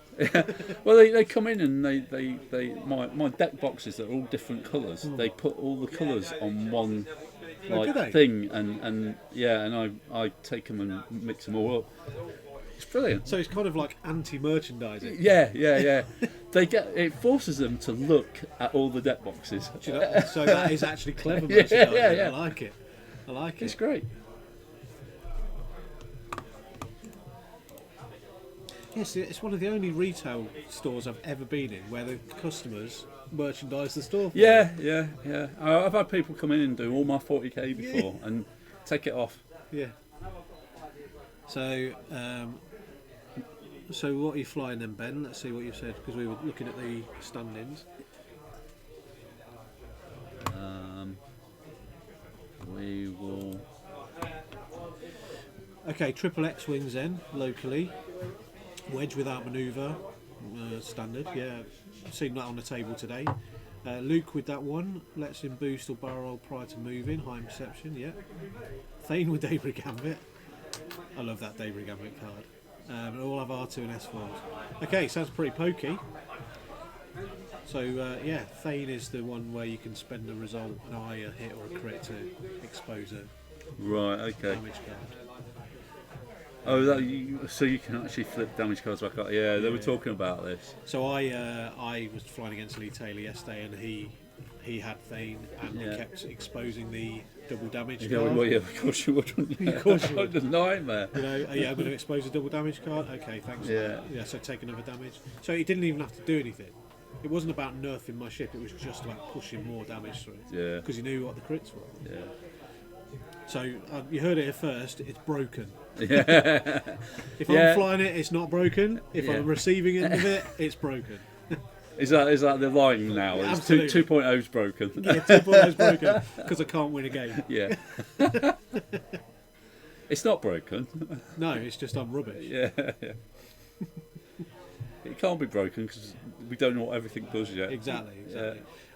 Well, they come in and my deck boxes that are all different colours. They put all the colours on one do they? thing, and I take them and mix them all up. It's brilliant. So it's kind of like anti-merchandising. Yeah. It forces them to look at all the deck boxes. Do you know? So that is actually clever merchandising. Yeah. I like it. It's great. Yes, it's one of the only retail stores I've ever been in where the customers merchandise the store for Yeah. you. I've had people come in and do all my 40k before and take it off. Yeah. So, so what are you flying then, Ben? Let's see what you said, because we were looking at the stand-ins. We will. Okay, triple X-wings then, locally. Wedge without manoeuvre, standard, yeah. Seen that on the table today. Luke with that one, lets him boost or barrel roll prior to moving, high in perception, yeah. Thane with Debris Gambit. I love that Debris Gambit card. And all have R2 and S foils. Okay, sounds pretty pokey. So yeah, Thane is the one where you can spend a result, an eye, a hit or a crit to expose a Right. Okay. damage card. Oh, so you can actually flip damage cards back up. Yeah, they were talking about this. So I was flying against Lee Taylor yesterday, and he had Thane, and he kept exposing the double damage card. Well, yeah, of course you would. Wouldn't you? Of course you would. It's a nightmare. You know, yeah, I'm going to expose a double damage card. Okay, thanks. Yeah. Yeah. So take another damage. So he didn't even have to do anything. It wasn't about nerfing my ship. It was just about pushing more damage through. Yeah. Because he knew what the crits were. Yeah. So you heard it here first. It's broken. Yeah. If I'm flying it, it's not broken. If I'm receiving end of it, it's broken. Is that the line now? Yeah, It's absolutely. 2.0's broken. Yeah, 2.0's broken because I can't win a game. Yeah. It's not broken. No, it's just I'm rubbish. Yeah. It can't be broken because we don't know what everything does yet. Exactly.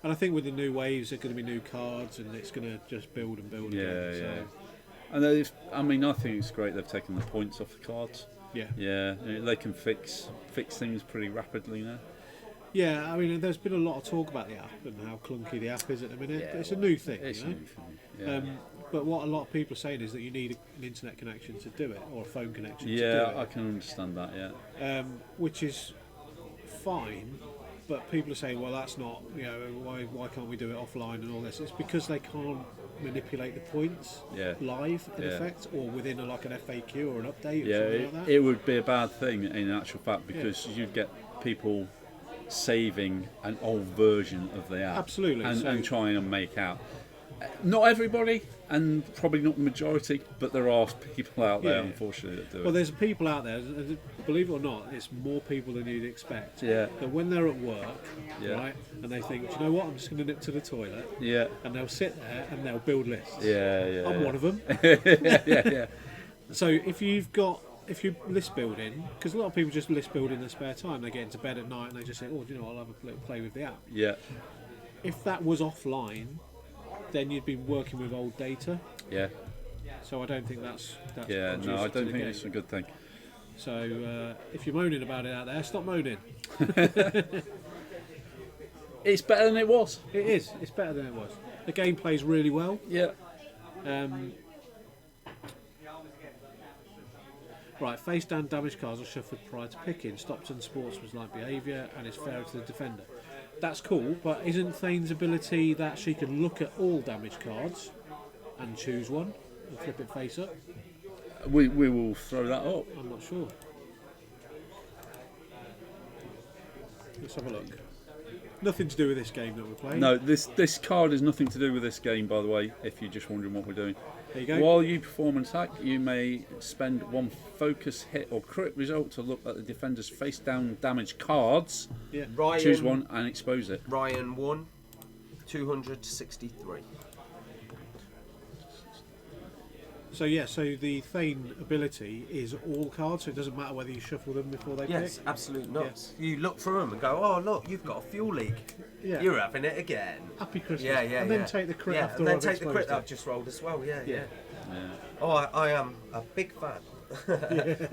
And I think with the new waves, there are going to be new cards, and it's going to just build and build again. So, And I think it's great they've taken the points off the cards. yeah. Yeah, they can fix things pretty rapidly now. Yeah, I mean, there's been a lot of talk about the app and how clunky the app is at the minute. Yeah, but it's a new thing, It's you know? new thing. Yeah. But what a lot of people are saying is that you need an internet connection to do it, or a phone connection to Yeah, do I it. can understand that. Yeah. Which is fine, but people are saying, well, that's not, you know, why can't we do it offline and all this? It's because they can't manipulate the points live, in effect, or within like an FAQ or an update or something like that. It would be a bad thing in actual fact because you'd get people saving an old version of the app. Absolutely. And trying to make out. Not everybody, and probably not the majority, but there are people out there, unfortunately, that do Well, it. there's people out there, believe it or not, it's more people than you'd expect. Yeah. That when they're at work, Yeah. right, and they think, do you know what, I'm just going to nip to the toilet, Yeah. and they'll sit there and they'll build lists. Yeah. I'm one of them. Yeah. So if you're list building, because a lot of people just list build in their spare time, they get into bed at night and they just say, oh, do you know what, I'll have a little play with the app. Yeah. If that was offline, then you'd be working with old data. Yeah. So I don't think that's Yeah. No, I conducive to don't the think game. it's a good thing. So if you're moaning about it out there, stop moaning. It's better than it was. It is. It's better than it was. The game plays really well. Yeah. Right, face down damage cards are shuffled prior to picking. Stops unsportsmanlike behaviour and is fairer to the defender. That's cool, but isn't Thane's ability that she can look at all damage cards and choose one and flip it face up? We will throw that up. I'm not sure. Let's have a look. Nothing to do with this game that we're playing. No, this card has nothing to do with this game, by the way, if you're just wondering what we're doing. There you go. While you perform an attack, you may spend one focus hit or crit result to look at the defender's face down damage cards. Yeah. Ryan, Choose one and expose it. Ryan won 263. So yeah, so the Thane ability is all cards, so it doesn't matter whether you shuffle them before they Yes, pick. absolute nuts. You look through them and go, oh look, you've got a fuel leak. Yeah. You're having it again. Happy Christmas. Yeah, And then take the crit after and then I've take the crit exposed that I've it. just rolled as well. Yeah. Yeah. Oh, I am a big fan.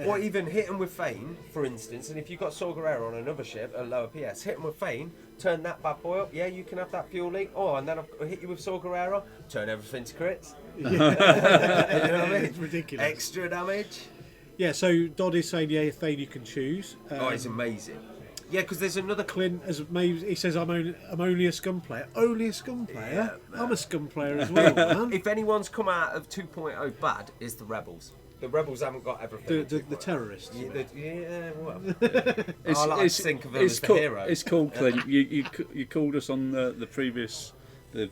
Or even hit them with Feign, for instance, and if you've got Saw Gerrera on another ship, a lower PS, hit them with Feign, turn that bad boy up, yeah, you can have that fuel leak. Oh, and then I've hit you with Saw Gerrera, turn everything to crits. Yeah. You know what I mean? It's ridiculous. Extra damage. Yeah, so Dodd is saying, yeah, Thane you can choose. Oh, it's amazing. Yeah, because there's another Clint has made, he says, I'm only a scum player. Only a scum player? Yeah, I'm a scum player as well, man. If anyone's come out of 2.0 bad, it's the Rebels. The Rebels haven't got everything. The terrorists. Yeah, well. It's, I like it's, to think of them it's as the cool, hero. It's cool, Clint. You called us on the previous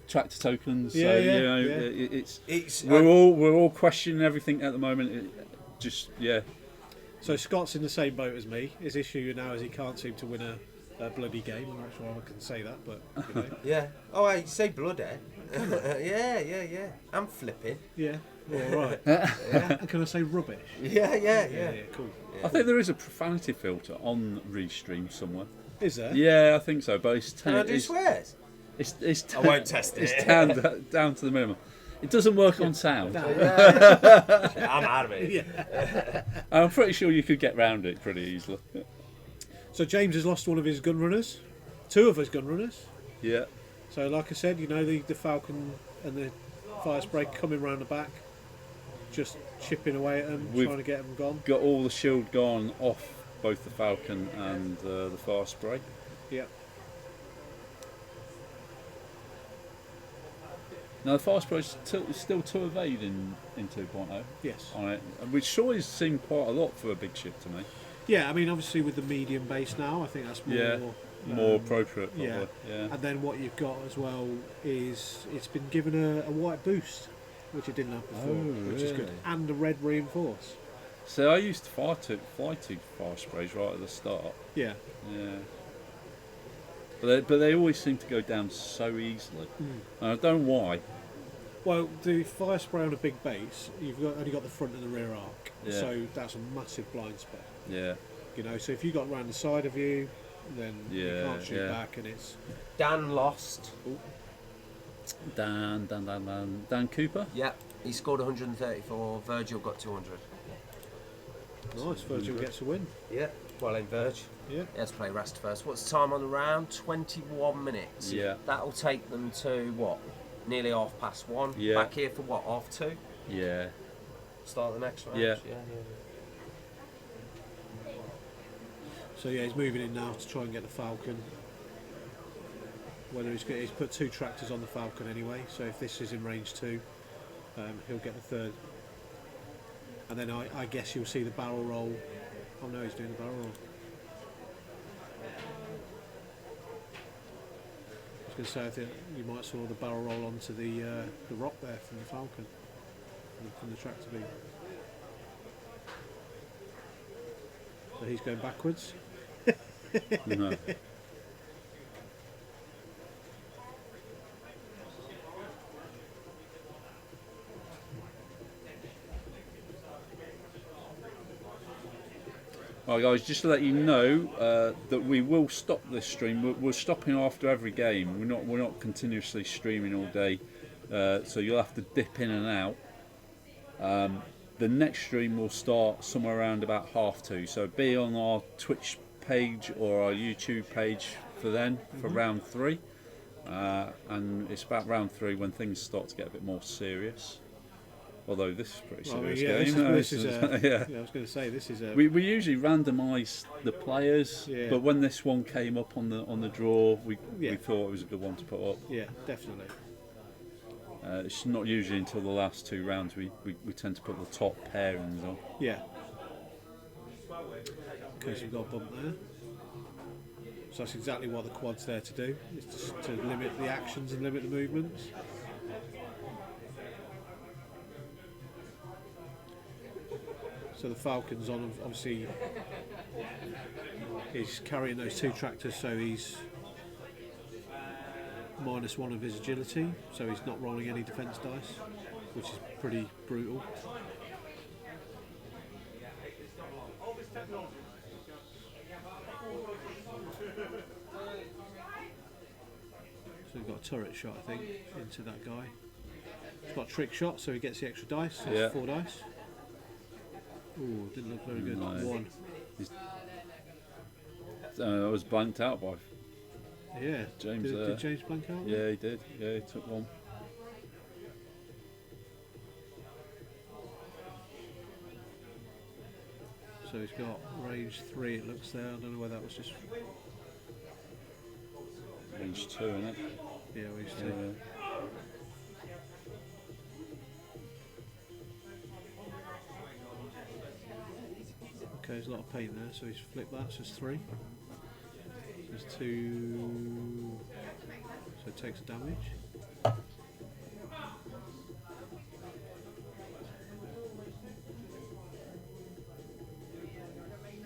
tractor tokens. Yeah, so, yeah, you know, yeah. It's we're all questioning everything at the moment. Yeah. So Scott's in the same boat as me. His issue now is he can't seem to win a bloody game. I'm not sure I can say that, but you know. Yeah. Oh, I say blood, eh? yeah. I'm flipping. Yeah. All right. And can I say rubbish? Yeah. Cool. I think there is a profanity filter on Restream somewhere. Is there? Yeah, I think so, but it's Can I do swears? It's I won't test it. It's down to the minimum. It doesn't work on sound. Yeah. I'm out of it. Yeah. I'm pretty sure you could get round it pretty easily. So James has lost one of his gun runners. Two of his gun runners. Yeah. So like I said, you know, the Falcon and the Fire Spray coming round the back, just chipping away at them, We've trying to get them gone. Got all the shield gone off both the Falcon and the Fire Spray. Yeah. Now the Fire Spray is still 2 evade in 2.0 Yes. on it, which sure has seemed quite a lot for a big ship to me. Yeah, I mean, obviously with the medium base now, I think that's more... More appropriate probably. Yeah. And then what you've got as well is it's been given a white boost, which it didn't have before, which is good, really? and a red reinforce. So I used to fly two Fire Sprays right at the start. Yeah. Yeah. But they always seem to go down so easily. And I don't know why. Well, the Fire Spray on a big base, you've only got the front and the rear arc, Yeah. so that's a massive blind spot. Yeah. You know, so if you got round the side of you, then you Yeah, can't shoot yeah. back, and it's... Dan lost. Dan Cooper. Yeah, he scored 134. Virgil got 200. Nice, Virgil gets a win. Yeah, well in Virg. Yeah. Let's play Rast first. What's the time on the round? 21 minutes. Yeah. That'll take them to what? Nearly 1:30. Yeah. Back here for what? 2:30. Yeah. Start the next round. Yeah. So yeah, he's moving in now to try and get the Falcon. Whether he's put 2 tractors on the Falcon anyway, so if this is in range 2, he'll get the third. And then I guess you'll see the barrel roll. Oh no, he's doing the barrel roll. I was going to say, I think you might saw the barrel roll onto the rock there from the Falcon, from the tractor beam. So he's going backwards. No. Right, guys, just to let you know that we will stop this stream. We're stopping after every game. We're not continuously streaming all day, so you'll have to dip in and out. The next stream will start somewhere around about 2:30. So be on our Twitch page or our YouTube page for then for round 3, and it's about round 3 when things start to get a bit more serious. Although this is a pretty serious game. This is yeah. I was going to say this is a. We usually randomise the players, Yeah. but when this one came up on the draw, we Yeah. thought it was a good one to put up. Yeah, definitely. It's not usually until the last 2 rounds we tend to put the top pairings on. Yeah. In case we've got a bump there. So that's exactly what the quad's there to do, is to limit the actions and limit the movements. So the Falcon's on, obviously, he's carrying those 2 tractors, so he's -1 of his agility, so he's not rolling any defence dice, which is pretty brutal. So we've got a turret shot, I think, into that guy. He's got a trick shot, so he gets the extra dice. So it's 4 dice. Ooh, didn't look very good. No. 1. I was blanked out by Yeah. James. Did James blank out? Yeah, he did. Yeah, he took 1. So he's got range 3, it looks there. I don't know whether that was just. Range 2, innit? Yeah, range 2. Yeah. Okay, there's a lot of paint there, so he's flipped that, so it's 3. There's 2. So it takes damage.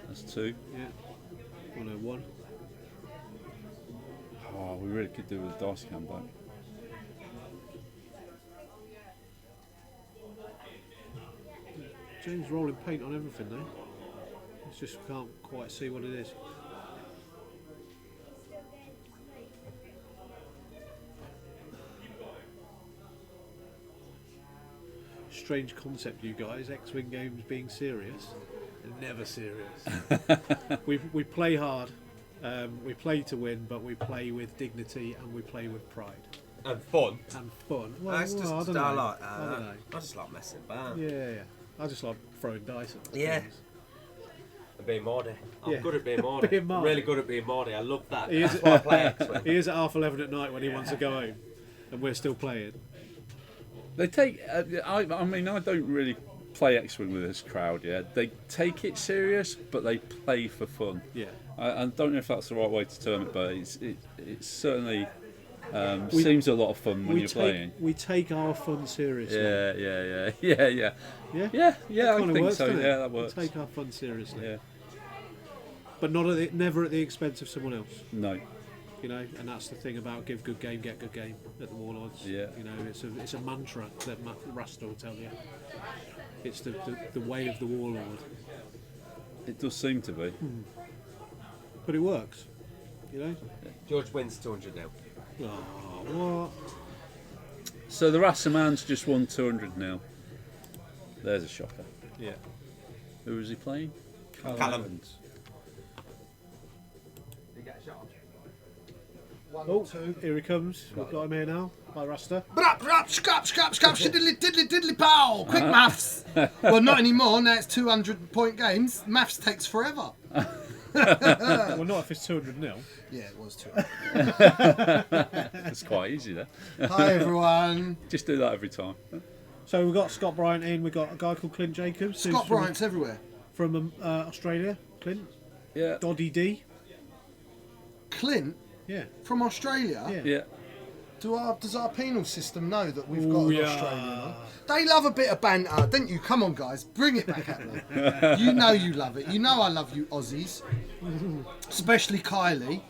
That's 2. Yeah. 101. Oh, we really could do with a dice cam back. James rolling paint on everything though. It's just can't quite see what it is. Strange concept, you guys. X-Wing games being serious. They're never serious. we play hard. We play to win, but we play with dignity and we play with pride. And fun. And fun. Well, I just I don't know. I like I don't know. I just like messing about. Yeah. I just like throwing dice at Yeah. things. And being Mardy. I'm Yeah. good at being Mardy. Being Mardy. Really good at being Mardy. I love that. He is- That's why I play X-Wing. He is at 11:30 at night when he wants to go home, and we're still playing. They take. I mean, I don't really play X-Wing with this crowd. Yeah, they take it serious, but they play for fun. Yeah. I don't know if that's the right way to term it, but it certainly seems a lot of fun when you're playing. We take our fun seriously. Yeah. Yeah? I Kinda think works, so. doesn't it? Yeah, that works. We take our fun seriously. Yeah. But never at the expense of someone else. No. You know, and that's the thing about give good game, get good game at the Warlords. Yeah. You know, it's a mantra that Rasta will tell you. It's the way of the Warlord. It does seem to be. But it works. You know? George wins 200 now. Oh, what? So the Rassamans just won 200-0. There's a shocker. Yeah. Who was he playing? Callum. Oh, here he comes. We've got him here now, by Rasta. Brap, brap, scrap, diddly, diddly, diddly, pow! Quick maths! Well, not anymore, now it's 200-point games. Maths takes forever. Well, not if it's 200-0. Yeah, it was 200. It's quite easy there. Hi, everyone. Just do that every time. So we've got Scott Bryant in, we've got a guy called Clint Jacobs. who's Scott Bryant's everywhere. from Australia. Clint? Yeah. Doddy D? Clint, Yeah. from Australia, Yeah. Yeah. does our penal system know that we've Ooh, got an yeah. Australian on? They love a bit of banter, don't you? Come on, guys, bring it back at them. You know you love it. You know I love you Aussies. Especially Kylie.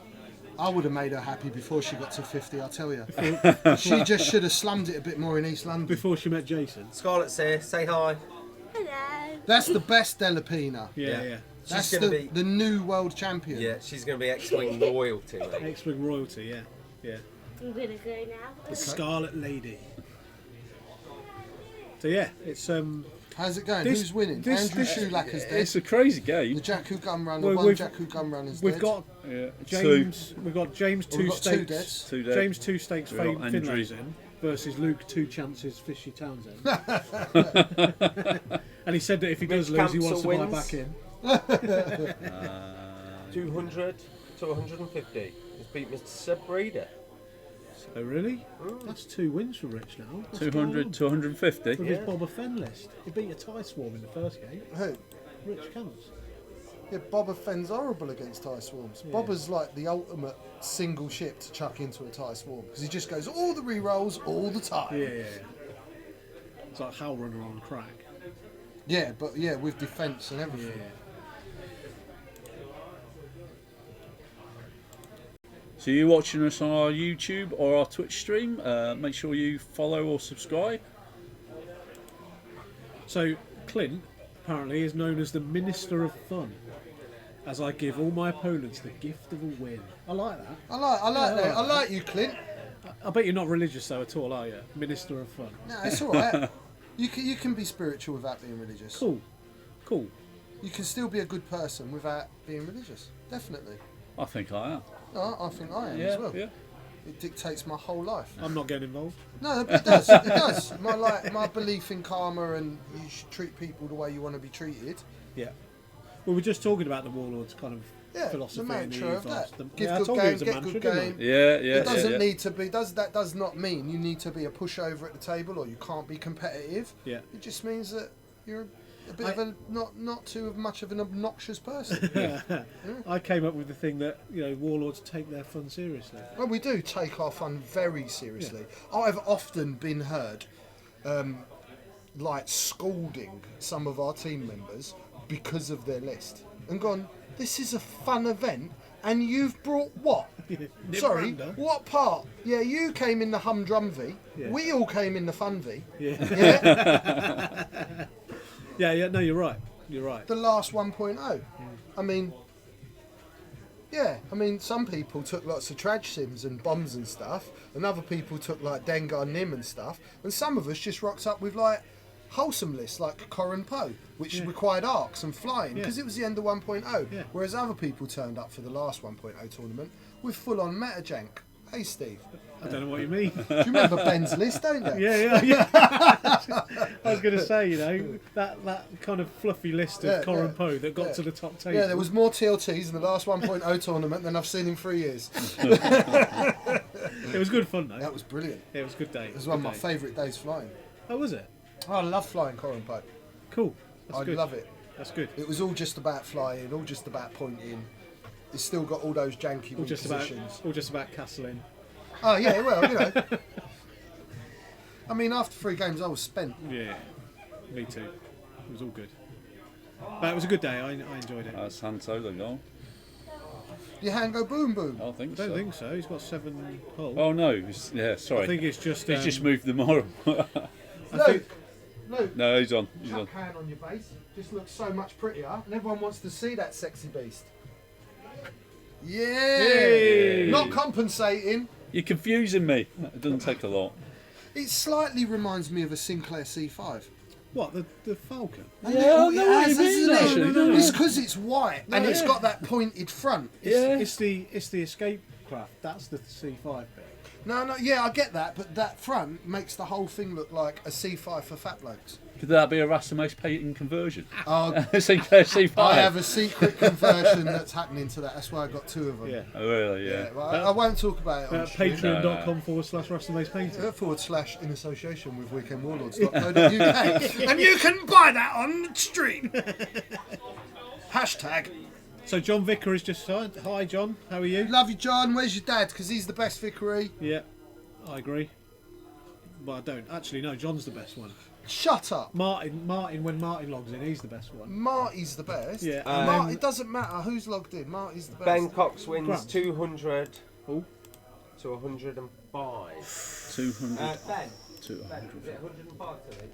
I would have made her happy before she got to 50, I'll tell you. She just should have slummed it a bit more in East London. Before she met Jason. Scarlett's here. Say hi. That's the best Delapina. Yeah. That's She's gonna be. the new world champion. Yeah, she's going to be X-Wing royalty. Mate. X-Wing royalty, yeah. I'm gonna go now. The Scarlet Lady. So yeah, it's How's it going? This- Who's winning? this- Andrew this- Schulacker's dead. It's a crazy The game. Jakku gun runner, Well, one we've- Jakku gun runner's we've dead. got Yeah. James. We've got James Well, two we've got two stakes. deads. Two dead. James two stakes. We've got Andrew. Finlayson versus Luke two chances. Fishy Townsend. And he said that if he does lose, he wants to buy Cancel back in. 200 to 150. He's beat Mr. Seb Breeder. Oh really? That's 2 wins for Rich now. What's 200 to 150. going on with Yeah. his Boba Fenn list. He beat a tie swarm in the first game. Who? Rich Camps. Yeah, Boba Fenn's horrible against TIE swarms. Yeah. Boba's like the ultimate single ship to chuck into a TIE swarm because he just goes all the re-rolls all the time. Yeah. It's like Hell Runner on crack. Yeah, but yeah, with defence and everything. Yeah. So you're watching us on our YouTube or our Twitch stream. Make sure you follow or subscribe. So Clint apparently is known as the Minister of Fun, as I give all my opponents the gift of a win. I like that. I like that. I like you, Clint. I bet you're not religious though at all, are you? Minister of Fun. No, it's all right. You can be spiritual without being religious. Cool. You can still be a good person without being religious. Definitely. I think I am. No, I think I am Yeah, as well. yeah. It dictates my whole life. I'm not getting involved. No, it does. It does. My belief in karma and you should treat people the way you want to be treated. Yeah. We were just talking about the Warlords kind of Yeah, philosophy the and the mantra of ethos. that. The- Give yeah, I good told you it game, was a get mantra, good didn't I? game. Yeah. It doesn't need to be. That does not mean you need to be a pushover at the table or you can't be competitive. Yeah. It just means that you're a bit of a not too much of an obnoxious person. I came up with the thing that, Warlords take their fun seriously. Well, we do take our fun very seriously. I've often been heard, like scolding some of our team members because of their list, and gone, "This is a fun event, and you've brought what? Sorry, Miranda. what part? Yeah, you came in the humdrum V. Yeah. We all came in the fun V. Yeah. Yeah, Yeah, no, you're right. You're right. the last 1.0. I mean, some people took lots of trad sims and bombs and stuff, and other people took like Dengar Nim and stuff, and some of us just rocked up with like wholesome lists like Corin Poe, which required arcs and flying because it was the end of 1.0, Yeah. whereas other people turned up for the last 1.0 tournament with full-on meta jank. Hey Steve, I don't know what you mean. do you remember Ben's list, don't you? Yeah. I was going to say, that kind of fluffy list of Corin Poe that got to the top table. Yeah, there was more TLTs in the last 1.0 tournament than I've seen in 3 years. It was good fun though. That was brilliant. Yeah, it was a good day. It was one of my favourite days flying. Oh, was it? Oh, I love flying Corin Poe. Cool. That's I good. love it. That's good. It was all just about flying, all just about pointing. It's still got all those janky All weak just positions. about castling. Oh yeah, well, I mean, after 3 games, I was spent. Yeah, me too. It was all good. But it was a good day. I enjoyed it. That's Han Solo goal. Your hand go boom boom. I think I so. don't think so. He's got 7 holes. Oh no, sorry. I think it's just. He's just moved them all. Luke, No, he's on. He's on. chuck hand on your base. Just looks so much prettier, and everyone wants to see that sexy beast. Yeah. Yay. Not compensating. You're confusing me. It doesn't take a lot. It slightly reminds me of a Sinclair C5. What, the Falcon? A Yeah, little- I know what you mean, isn't it? actually, don't It's I? because it's white and it's got that pointed front. It's the escape craft. That's the C5 bit. No, yeah, I get that, but that front makes the whole thing look like a C5 for fat blokes. Could that be a Rasmus Payton conversion? Oh, Sinclair C5. I have a secret conversion that's happening to that. That's why I got 2 of them. Yeah. Oh, really? Yeah. Well, I won't talk about it on stream. Patreon.com/RustyMacePainting. / in association with weekendwarlords.co.uk and you can buy that on stream. Hashtag. So John Vicker is just signed. Hi John, how are you? Love you, John. Where's your dad? Because he's the best vicary. Yeah, I agree. Well, I don't. Actually, no, John's the best one. Shut up. Martin, when Martin logs in, he's the best one. Marty's the best. Yeah. It doesn't matter who's logged in. Marty's the best. Ben Cox wins Grant. 200 Oh. to 105. 200. Ben, 200. is it 105 today?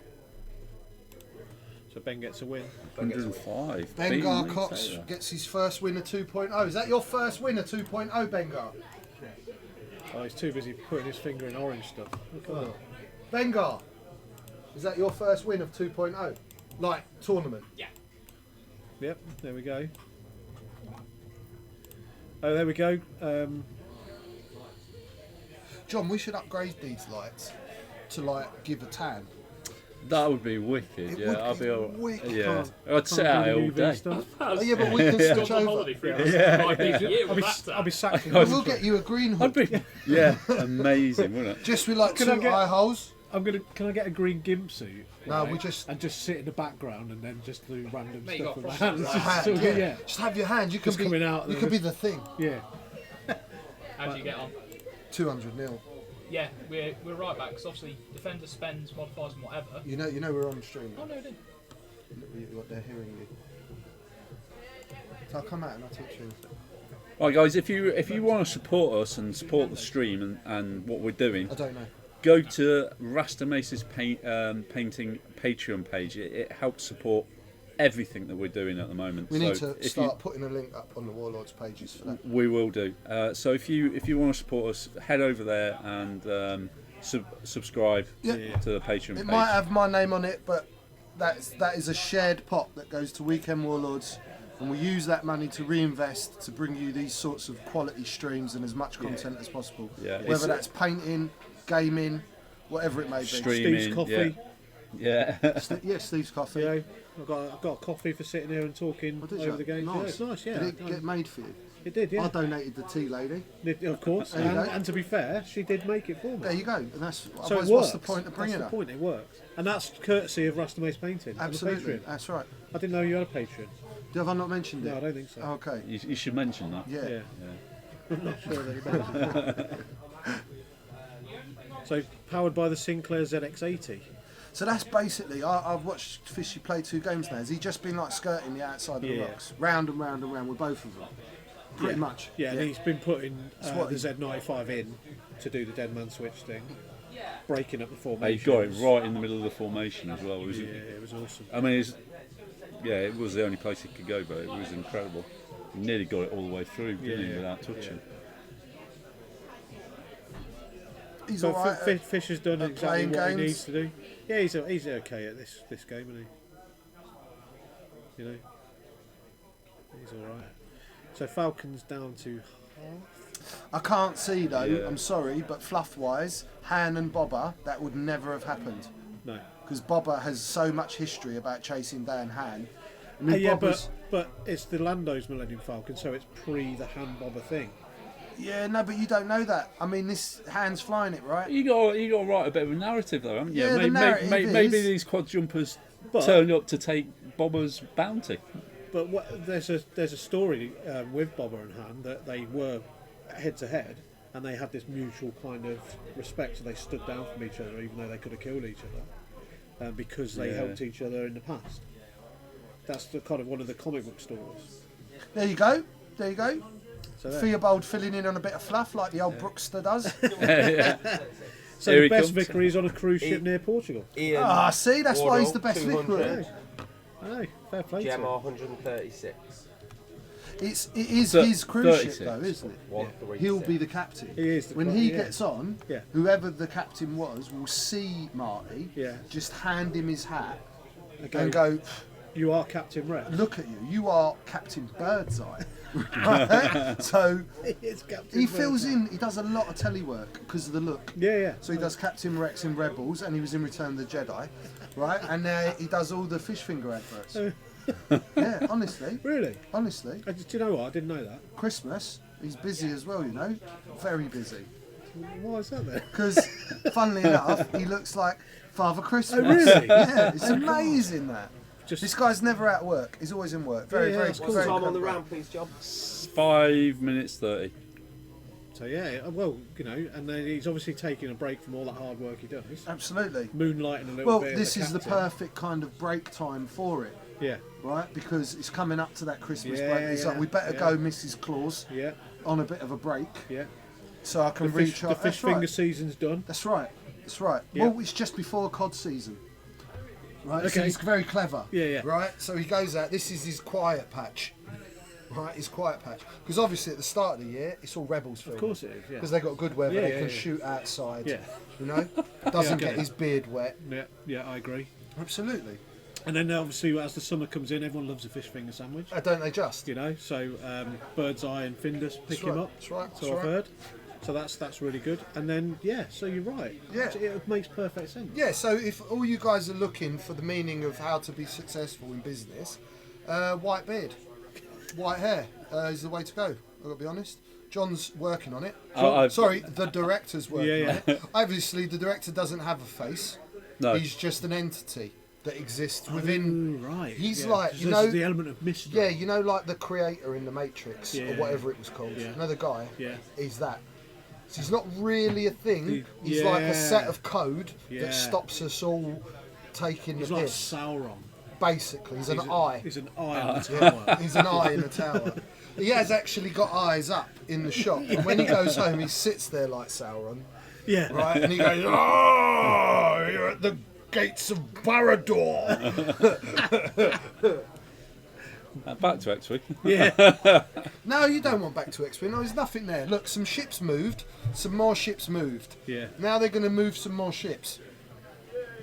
So Ben gets a win. 105. Bengar Beaten Cox Taylor. gets his first winner 2.0. Is that your first winner 2.0, Bengar? Oh, he's too busy putting his finger in orange stuff. Look at that. Bengar, is that your first win of 2.0? Like, tournament? Yep, there we go. Oh, there we go. John, we should upgrade these lights to, like, give a tan. That would be wicked. It Yeah, would I'd be be all. wicked. Yeah, I'd Can't sit out do all the UV day. stuff. Oh, yeah, but we can switch over. Holiday for 5 days a year with that. I'll be sacked. We'll get you a green I'd hood. be. Yeah, amazing, wouldn't it? Just with, like, Can I 2 get- eye holes. Can I get a green gimp suit? No, right, we just- and just sit in the background and then just do random Mate, you stuff got with my frostbite. hands. Hand, Just sort of, yeah. Just have your hand. You can Just be coming out You there. can be the thing. yeah. How do you get on? 200-0. Yeah, we're right back because obviously defender spends, modifiers and whatever. You know we're on stream. Oh no, I didn't. They're hearing you. So I'll come out and I'll teach you. Right, guys, if you want to support us and support the stream and what we're doing, I don't know. go to Rasta Mace's painting Patreon page. It helps support everything that we're doing at the moment. We need So to start putting a link up on the Warlords pages for that. We will do. So if you want to support us, head over there and subscribe Yeah. to the Patreon It page. might have my name on it, but that is a shared pot that goes to Weekend Warlords, and we use that money to reinvest to bring you these sorts of quality streams and as much content as possible. Yeah, it's- Whether that's painting, gaming, whatever it may be. Streaming, Steve's coffee. Yeah. Steve's coffee. You know, I've got a coffee for sitting here and talking Oh, did over you? the game. Nice. Yeah, it's nice. Yeah, Did it get made for you? it did. Yeah, I donated the tea lady. of course. There you go. And to be fair, she did make it for me. There you go. And that's So it otherwise, works. what's the point of bringing That's her? the point. It works, and that's courtesy of Rasta Mace Painting. on the Absolutely. Patreon. That's right. I didn't know you had a Patreon. Have I not mentioned it? No, I don't think so. Okay. You should mention that. Yeah. Yeah. I'm not sure that you mentioned it. So powered by the Sinclair ZX80. So that's basically, I've watched Fishy play 2 games now. Has he just been like skirting the outside of the Yeah. rocks? Round and round and round with both of them? Pretty Yeah. much. Yeah, and he's been putting what the he- Z95 in to do the dead man switch thing, breaking up the formation. He got it right in the middle of the formation as well. Yeah, it was awesome. I mean, it was the only place he could go, but it was incredible. He nearly got it all the way through, didn't he, Yeah, without touching. He's So alright. Fish has done at exactly playing what he games? needs to do. Yeah, he's okay at this game, isn't he? You know, he's all right. So Falcon's down to I can't see though, Yeah. I'm sorry, but fluff wise, Han and Bobber, that would never have happened. no. Because Bobber has so much history about chasing down Han. I mean, Yeah, Bobber's- but it's the Lando's Millennium Falcon, so it's pre the hand bobber thing. Yeah, no, but you don't know that. I mean, this Han's flying it, right? You got to write a bit of a narrative though, haven't you? Yeah, the narrative Maybe is- these quad jumpers But- turned up to take Bobber's bounty. But there's a story with Bobber and Han that they were head to head, and they had this mutual kind of respect, so they stood down from each other, even though they could have killed each other, because they Yeah. helped each other in the past. That's the kind of one of the comic book stories. There you go. There you go. So, there. Theobald filling in on a bit of fluff like the old Brookster does. So Here the he best comes. vicarry is on a cruise ship near Portugal. Ian, Ah, see, that's why he's the Wardle, best 200, vicar. I know, fair play to him. Gemma 136. It is So, his cruise ship 36. though, isn't it? 136. He'll be the captain. He is the when captain, he yeah. gets on, Yeah. whoever the captain was will see Marty, Yeah. just hand him his hat Okay. and go, You are Captain Rex. look at you, you are Captain Birdseye. Right? So He is Captain he Rex. fills in, he does a lot of telework because of the look. Yeah, yeah. So he does Captain Rex in Rebels, and he was in Return of the Jedi, right? And he does all the fish finger adverts. Yeah, honestly, Really? honestly. Do you know what? I didn't know that. Christmas, he's busy as well, you know, very busy. Why is that then? Because, funnily enough, he looks like Father Christmas. Oh, really? Yeah, it's amazing that. Just This guy's never at work. He's always in work. Very, Yeah, very, that's cool. very Time on the clever. round, please, John. 5 minutes 30. so yeah. Well, you know, and then he's obviously taking a break from all that hard work he does. Absolutely. Moonlighting a little Well, bit. this as is the captain. perfect kind of break time for it, Yeah, right? Because it's coming up to that Christmas Yeah, break. It's like, yeah, we better yeah. go, Mrs. Claus, yeah, on a bit of a break, yeah. so I can The fish recharge. That's finger right. season's done. That's right. That's right. Yeah. Well, it's just before cod season. Right, so Okay. he's very clever. Yeah, yeah. Right, so he goes out. This is his quiet patch. Right, his quiet patch. Because obviously at the start of the year, it's all rebels film. Of course it is. Yeah. Because they got good weather, Yeah, they yeah, can yeah. shoot outside. Yeah. You know, doesn't Yeah, get his beard wet. Yeah, yeah, I agree. Absolutely. And then obviously as the summer comes in, everyone loves a fish finger sandwich. Don't they just? You know, so Birdseye and Findus pick That's him right, up. that's right, So that's I've right. heard. So that's really good. And then yeah, so you're right. Yeah. It makes perfect sense. Yeah. So if all you guys are looking for the meaning of how to be successful in business, white beard, white hair is the way to go. I've got to be honest. John's working on it. I've- Sorry, the director's working Yeah, on it. Obviously, the director doesn't have a face. No. He's just an entity that exists within. Oh, right. He's yeah. like, 'Cause you there's know, the element of mystery. yeah, you know, like the creator in the Matrix Yeah, or whatever it was called. yeah. You know, the guy. Yeah. He's that. So he's not really a thing. He's Yeah. like a set of code Yeah. that stops us all taking He's the like piss. Sauron. Basically, he's an eye. He's an eye on the Yeah, tower. he's an eye in a tower. He has actually got eyes up in the shop, and when he goes home, he sits there like Sauron, Yeah. right? And he goes, "Oh, you're at the gates of Barad-dûr." Back to X-Wing. Yeah. No, you don't want back to X-Wing. No, there's nothing there. Look, some ships moved, some more ships moved. Yeah. Now they're going to move some more ships.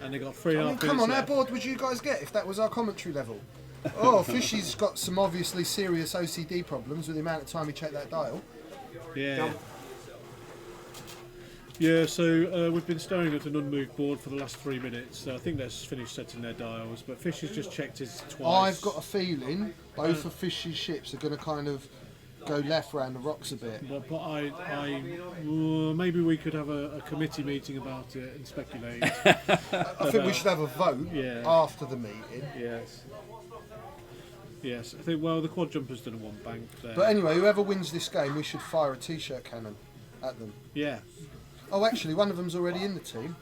And they got 3.5 I mean, minutes come on, how left. bored would you guys get if that was our commentary level? Oh, Fishy's got some obviously serious OCD problems with the amount of time he checked that dial. Yeah. Yeah, so we've been staring at an unmoved board for the last 3 minutes. I think they've finished setting their dials, but Fish has just checked his twice. I've got a feeling both of Fishy's ships are going to kind of go left round the rocks a bit. But maybe we could have a committee meeting about it and speculate. I think we should have a vote Yeah. after the meeting. Yes. Yes, I think, well, the quad jumper's done a one bank there. But anyway, whoever wins this game, we should fire a t-shirt cannon at them. Yeah. Oh, actually, one of them's already in the team.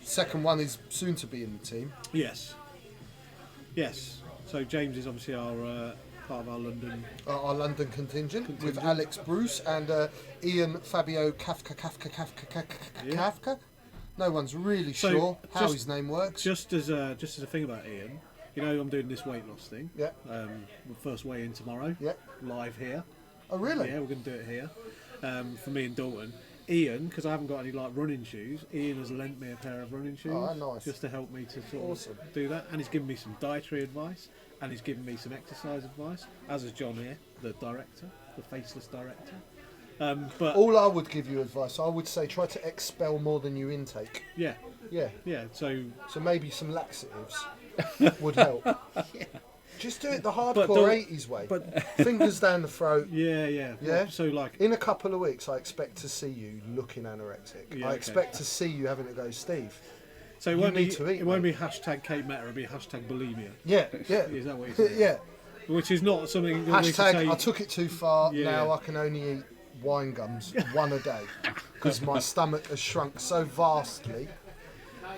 Second one is soon to be in the team. Yes. Yes. So James is obviously our part of our London. Our London contingent with Alex Bruce and Ian Fabio Kafka. No one's really So, sure how just- his name works. Just as a thing about Ian, you know, I'm doing this weight loss thing. Yeah. First weigh in tomorrow. Yeah. Live here. Oh, really? Yeah, we're going to do it here. For me and Dalton. Ian, because I haven't got any like running shoes, Ian has lent me a pair of running shoes. Oh, nice. Just to help me to sort Awesome. of do that. And he's given me some dietary advice, and he's given me some exercise advice, as has John here, the director, the faceless director. But All I would give you advice, I would say try to expel more than you intake. yeah, Yeah. yeah. So So maybe some laxatives would help. Just do it the hardcore don't- 80s way. but- Fingers down the throat. yeah. Yeah? So like, In a couple of weeks, I expect to see you looking anorexic. Yeah, I okay. expect to see you having to go, Steve. so it you won't need be to eat, it won't mate. be hashtag Kate Meta, it'll be hashtag bulimia. Yeah, yeah. Is that what you're saying? Yeah. Which is not something that we should Hashtag, say. I took it too far. Yeah. Now I can only eat wine gums one a day because my stomach has shrunk so vastly.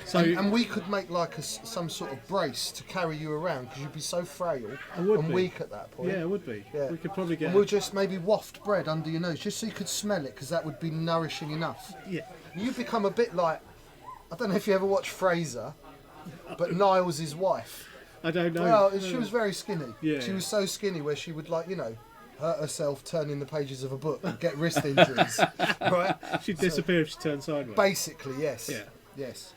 So And we could make like some sort of brace to carry you around because you'd be so frail I would and be. weak at that point. yeah, it would be. Yeah. We could probably get. And we'll just maybe waft bread under your nose just so you could smell it because that would be nourishing enough. Yeah. You become a bit like, I don't know if you ever watched Fraser, but Niles' wife. I don't know. Well, she was very skinny. Yeah, She yeah. was so skinny where she would like, hurt herself turning the pages of a book and get wrist injuries. Right? She'd disappear if she turned sideways. Basically, yes. Yeah. Yes.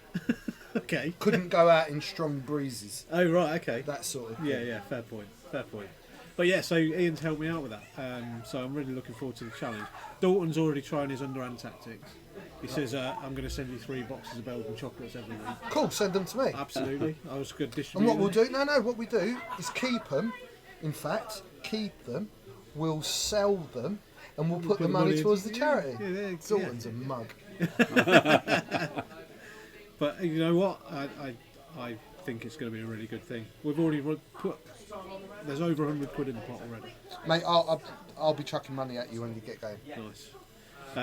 Okay. Couldn't go out in strong breezes. Oh right. Okay. That sort of thing. Yeah. Fair point. Fair point. But yeah, so Ian's helped me out with that. So I'm really looking forward to the challenge. Dalton's already trying his underhand tactics. He says, I'm going to send you 3 boxes of Belgian chocolates every week. Cool, send them to me. Absolutely. I was going to And distribute what we'll them. do, what we do is keep them. In fact, keep them. We'll sell them, and we'll put the money towards the charity. Yeah, Dalton's a mug. But you know what? I think it's going to be a really good thing. We've already put. There's over 100 quid in the pot already. Mate, I'll be chucking money at you when you get going. Nice.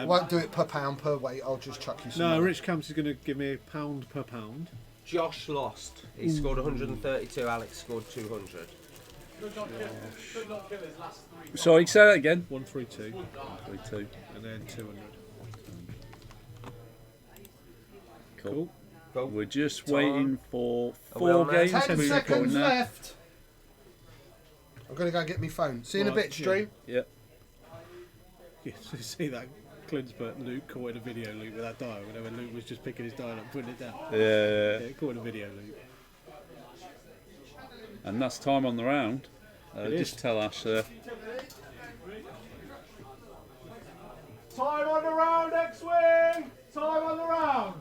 Won't do it per pound per weight. I'll just chuck you some. No, money. Rich Camps is going to give me £1 per pound. Josh lost. He scored 132. Alex scored 200. Sorry, say that again. 132, 3-2. and then 200. Cool. Cool. We're just Time. waiting for Are we on 4 now? games. 10 We're seconds recording now. left. I'm going to go get my phone. See you in a Right, bit, stream. Yeah. Yeah, so you see that Clinsburg Luke caught in a video loop with that dial, when Luke was just picking his dial up and putting it down. Yeah. Yeah, caught in a video loop. And that's time on the round. It is. Just tell Ash there. Time on the round, X-Wing! Time on the round!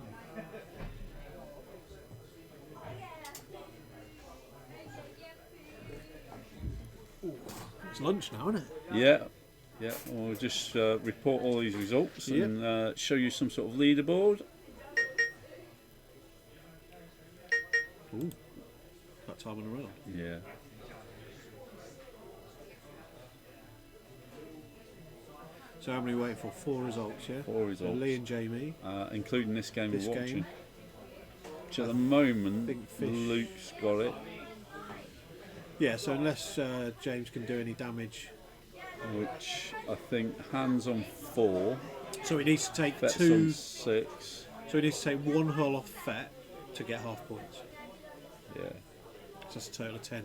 It's lunch now, isn't it? Yeah. Yeah, we'll just report all these results Yep. and show you some sort of leaderboard. Ooh, that time on the round. Yeah. So how many are we waiting for? 4 results, yeah? 4 results. So Lee and Jamie. Including this game This we're game. watching. Which at the moment, think Fish- Luke's got it. Yeah, so unless James can do any damage. Which I think Hands on 4, So he needs to take Fet's 2. on 6. So he needs to take 1 hull off Fet to get half points. Yeah. So that's a total of 10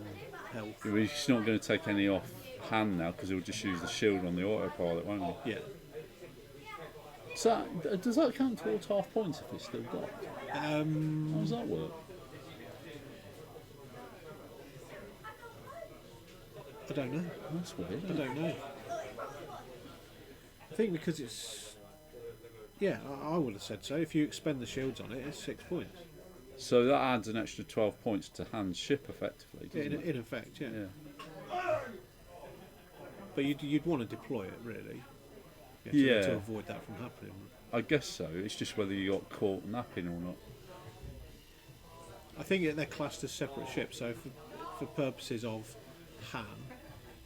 health. He's not going to take any off Hand now because he'll just use the shield on the autopilot, won't he? Yeah. So does that count towards half points if it's still got? How does that work? I don't know. That's weird. I don't know. I think because it's... Yeah, I would have said so. If you expend the shields on it, it's 6 points. So that adds an extra 12 points to Hand's ship effectively, Yeah, doesn't it? in effect, yeah. Yeah. But you'd want to deploy it, really. Yeah. To avoid that from happening. I guess so. It's just whether you got caught napping or not. I think they're classed as separate ships, so for purposes of Han,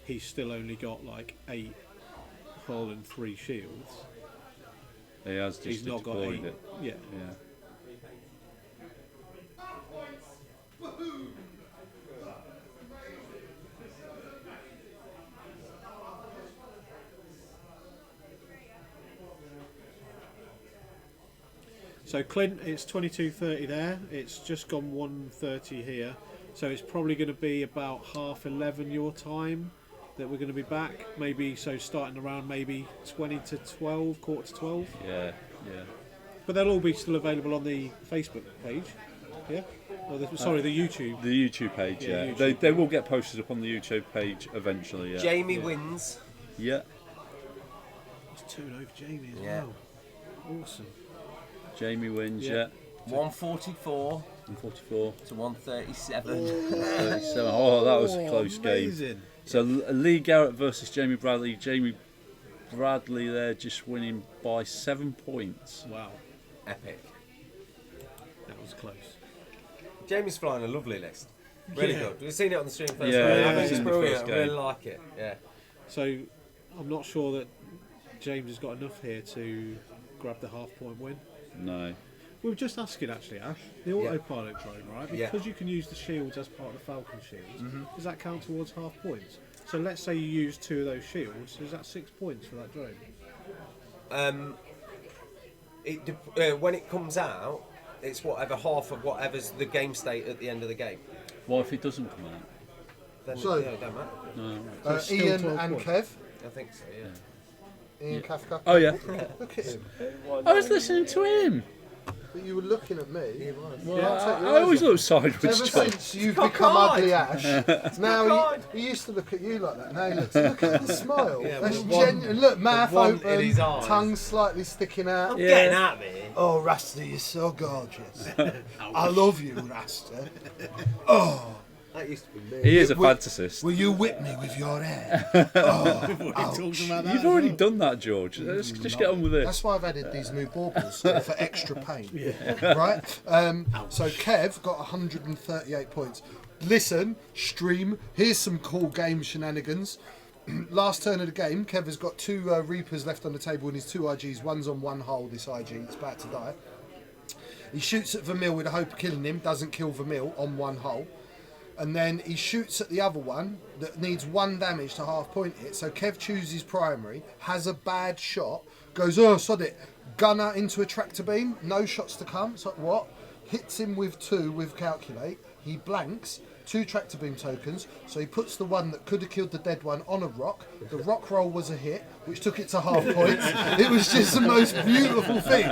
he's still only got like 8 hull and 3 shields. He has just He's not got deployed 8. it. Yeah. Yeah. So Clint, it's 22:30 there. It's just gone 1:30 here. So it's probably going to be about 11:30 your time that we're going to be back. Maybe so starting around maybe 20 to 12, quarter to 12. Yeah. Yeah. But they'll all be still available on the Facebook page. Yeah. Or the YouTube. The YouTube page, Yeah, yeah. YouTube. They will get posted up on the YouTube page eventually, yeah. Jamie wins. Yeah. It's 2-0 for Jamie as Yeah. well. Awesome. Jamie wins, Yeah. yeah. 144 And 44. to 137. 37. Oh, that was a close game. Amazing. So Lee Garrett versus Jamie Bradley. Jamie Bradley there just winning by 7 points. Wow. Epic. That was close. Jamie's flying a lovely list. Really Yeah. good. We've seen it on the stream first. Yeah, I yeah, think it's it's in the brilliant. first I really game. like it. Yeah. So I'm not sure that James has got enough here to grab the half-point win. No. We were just asking actually, Ash, the Yeah. autopilot drone, right? Yeah. Because you can use the shields as part of the Falcon shields, does that count towards half points? So let's say you use 2 of those shields, is that 6 points for that drone? When it comes out, it's whatever half of whatever's the game state at the end of the game. What if it doesn't come out? Then So- yeah, it don't matter. No. So it's still Ian 12 and points. Kev. I think so. Yeah. Ian Kafka. Oh, yeah. Look at him. I was listening to him. But you were looking at me. Well, Yeah, I'll take your I always eyes off. look sideways, Ever John. since you've Cock become eyed. ugly Ash, now Cock he used to look at you like that. Now he looks. Look at the smile. Yeah, That's with one- genuine. Look, mouth one in his open, eyes. tongue slightly sticking out. Yeah. Getting at me. Oh, Rasta, you're so gorgeous. I love you, Rasta. Oh, That used to be me. He is a Will- fantasist. will you whip me with your hair? We've already talked about that. You've already done that, George. Let's just get on with That's this. why I've added these new baubles for extra pain. Right? So Kev got 138 points. Listen, stream, here's some cool game shenanigans. Last turn of the game, Kev has got 2 Reapers left on the table and his 2 IGs. One's on 1 hull, this IG, it's about to die. He shoots at Vermeil with the hope of killing him, doesn't kill Vermeil on 1 hull. And then he shoots at the other one that needs 1 damage to half point it. So Kev chooses primary, has a bad shot, goes, oh, sod it, gunner into a tractor beam, no shots to come. So what? Hits him with 2 with calculate. He blanks, 2 tractor beam tokens. So he puts the one that could have killed the dead one on a rock. The rock roll was a hit, which took it to half points. It was just the most beautiful thing.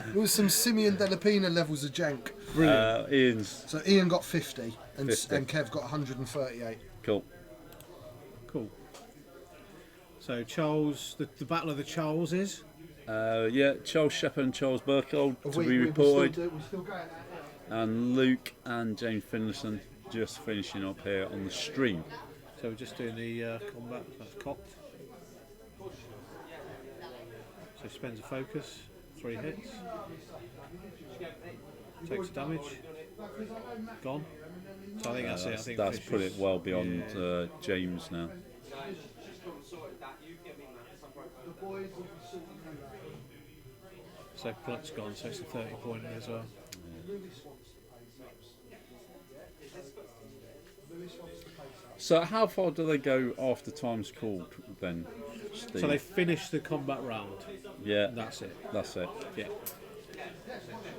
It was some Simeon Delapina levels of jank. Ian's So Ian got 50 and, 50. and Kev got 138. cool. Cool. So Charles, the Battle of the Charleses. Yeah, Charles Shepherd and Charles Burkhold to be we reported. still going. And Luke and James Finlayson just finishing up here on the stream. So we're just doing the combat. That's cocked. So he spends a focus, 3 hits, takes damage, gone. So I think that's it. I think That's Fish put is- it well beyond James now. So Pluck's gone, so it's a 30-pointer as well. So how far do they go after time's called then, Steve? So they finish the combat round. Yeah, And that's it. that's it. Yeah.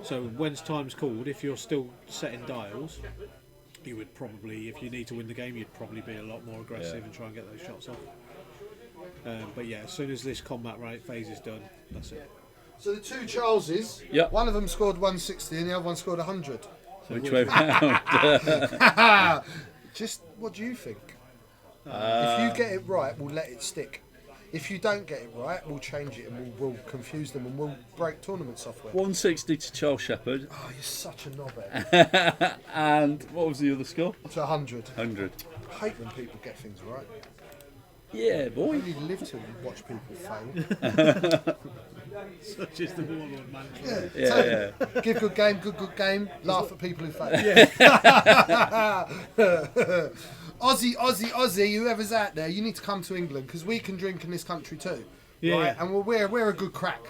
So when's time's called, if you're still setting dials, you would probably, if you need to win the game, you'd probably be a lot more aggressive Yeah. and try and get those shots off. But yeah, as soon as this combat phase is done, that's it. So the two Charleses, Yep. one of them scored 160 and the other one scored 100. Which way round? Just what do you think? If you get it right, we'll let it stick. If you don't get it right, we'll change it and we'll confuse them and we'll break tournament software. 160 to Charles Shepherd. Oh, you're such a knobhead. And what was the other score? To 100. 100. I hate when people get things right. Yeah, I boy. only live to watch people fail. Such is the Warlord mantra. Yeah. Give good game, laugh at people who fail. Aussie, whoever's out there, you need to come to England because we can drink in this country too. Yeah, right? yeah. And we're a good crack.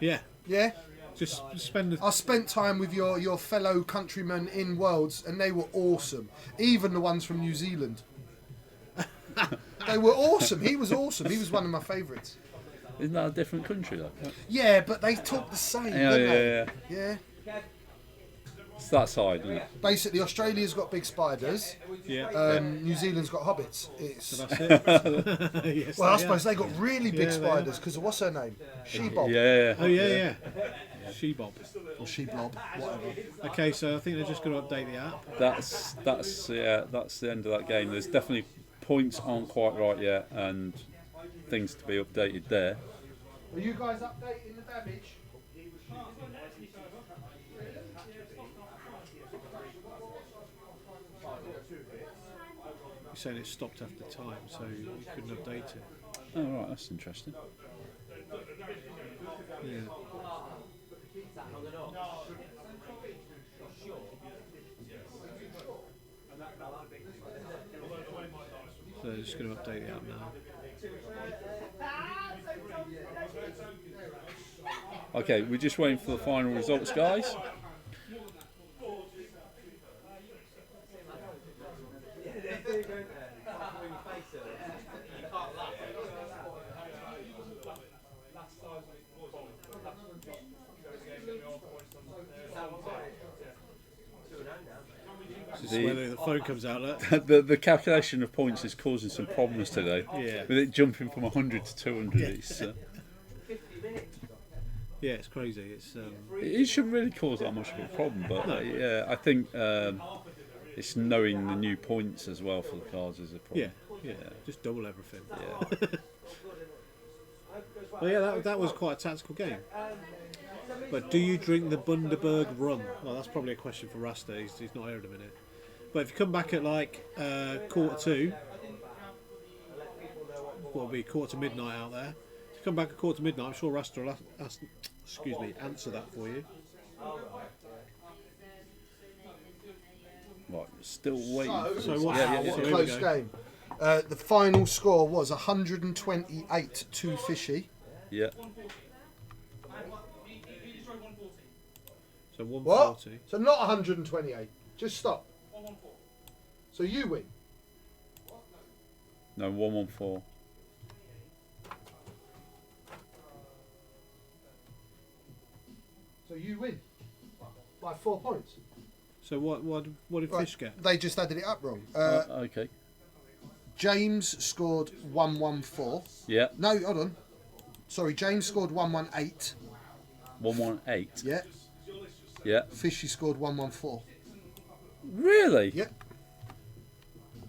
Yeah. Yeah? Just spend the... I spent time with your fellow countrymen in Worlds and they were awesome. Even the ones from New Zealand. They were awesome. He was awesome. He was one of my favourites. Isn't that a different country though? Yeah, but they talk the same, Yeah, don't yeah, they? yeah. Yeah. It's that side, isn't it? Basically, Australia's got big spiders. Yeah. New Zealand's got hobbits. It's So that's it. Yes, well, I they suppose are. they got really big Yeah, they spiders because of what's her name? She-Bob. Yeah. Oh, yeah. She-Bob. Or She-Blob, whatever. Okay, so I think they're just going to update the app. That's the end of that game. There's definitely points aren't quite right yet, and things to be updated there. Are you guys updating the damage? You're saying it stopped after time, so you couldn't update it. Oh right, that's interesting. Yeah. So they're just going to update the app now. Okay, we're just waiting for the final results, guys. This is whether the phone comes out. Look. The calculation of points is causing some problems today. Yeah. With it jumping from 100 to 200, it's, Yeah, it's crazy. it shouldn't really cause that much of a problem, but yeah, I think it's knowing the new points as well for the cards is a problem. Yeah. Just double everything. Yeah. Well, yeah, that was quite a tactical game. But do you drink the Bundaberg rum? Well, that's probably a question for Rasta. He's not here in a minute. But if you come back at like 1:45, what will be 1:45 out there? If you come back at 1:45, I'm sure Rasta will answer that for you. Right, still waiting. So what? Yeah, so What a here we close go. game. The final score was 128 to Fishy. Yeah. So What? 140. So not 128. Just stop. So you win. No, 114. So you win by 4 points. So what did Right, Fish get? They just added it up wrong. Okay. James scored 114. Yeah. No, hold on. Sorry, James scored 118. 118. Yeah. Yeah. Fishy scored 114. Really? Yeah.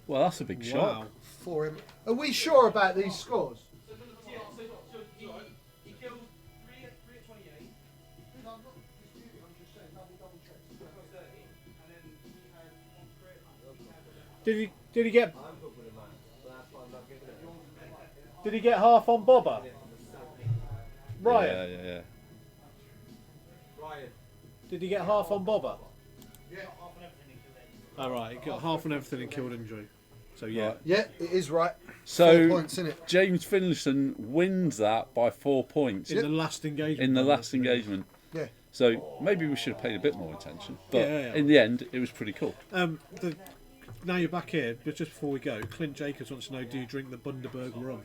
Well, that's a big Wow. shock. For him. Are we sure about these scores? Did he get? Did he get half on Bobber? Ryan, Yeah. did he get half on Bobber? Yeah, half on everything. All right, he got half on everything and killed and drew. So yeah. Right. Yeah, it is right. So 4 points, innit? James Finlayson wins that by 4 points In the last engagement. in the last engagement. Yeah. So maybe we should have paid a bit more attention. But Yeah. in the end, it was pretty cool. Now you're back here, but just before we go, Clint Jacobs wants to know: do you drink the Bundaberg rum?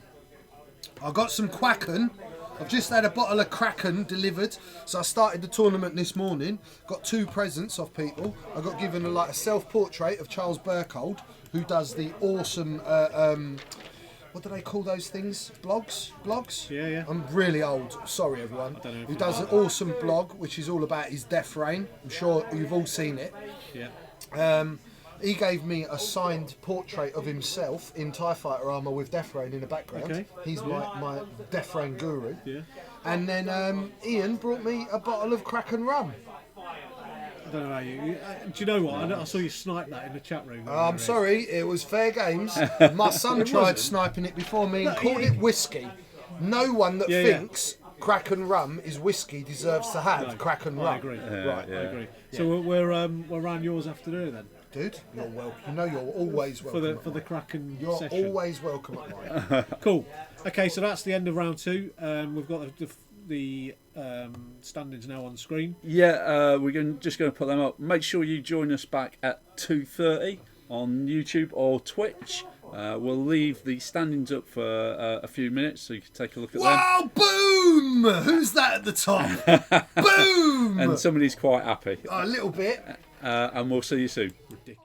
I got some Kraken. I've just had a bottle of Kraken delivered. So I started the tournament this morning. Got 2 presents off people. I got given a self-portrait of Charles Burkhold, who does the awesome. What do they call those things? Blogs? Yeah. I'm really old. Sorry, everyone. don't know if He you does an awesome blog, which is all about his death reign. I'm sure you've all seen it. Yeah. He gave me a signed portrait of himself in TIE Fighter armour with Death Rain in the background. Okay. He's my Death Rain guru. Yeah. And then Ian brought me a bottle of Kraken rum. I don't know how you. Do you know what? I saw you snipe that in the chat room. I'm sorry, it was fair games. My son tried sniping it before me and called it whiskey. No one that thinks Kraken rum is whiskey deserves to have Kraken rum. I agree. Right. I agree. So we're around yours afternoon then. Dude, you're welcome. You know you're always welcome. For the Kraken You're session. always welcome at mine. Cool. Okay, so that's the end of round 2. We've got the standings now on screen. Yeah, we're just going to put them up. Make sure you join us back at 2:30 on YouTube or Twitch. We'll leave the standings up for a few minutes so you can take a look at them. Wow, boom! Who's that at the top? Boom! And somebody's quite happy. A little bit. And we'll see you soon. Ridiculous.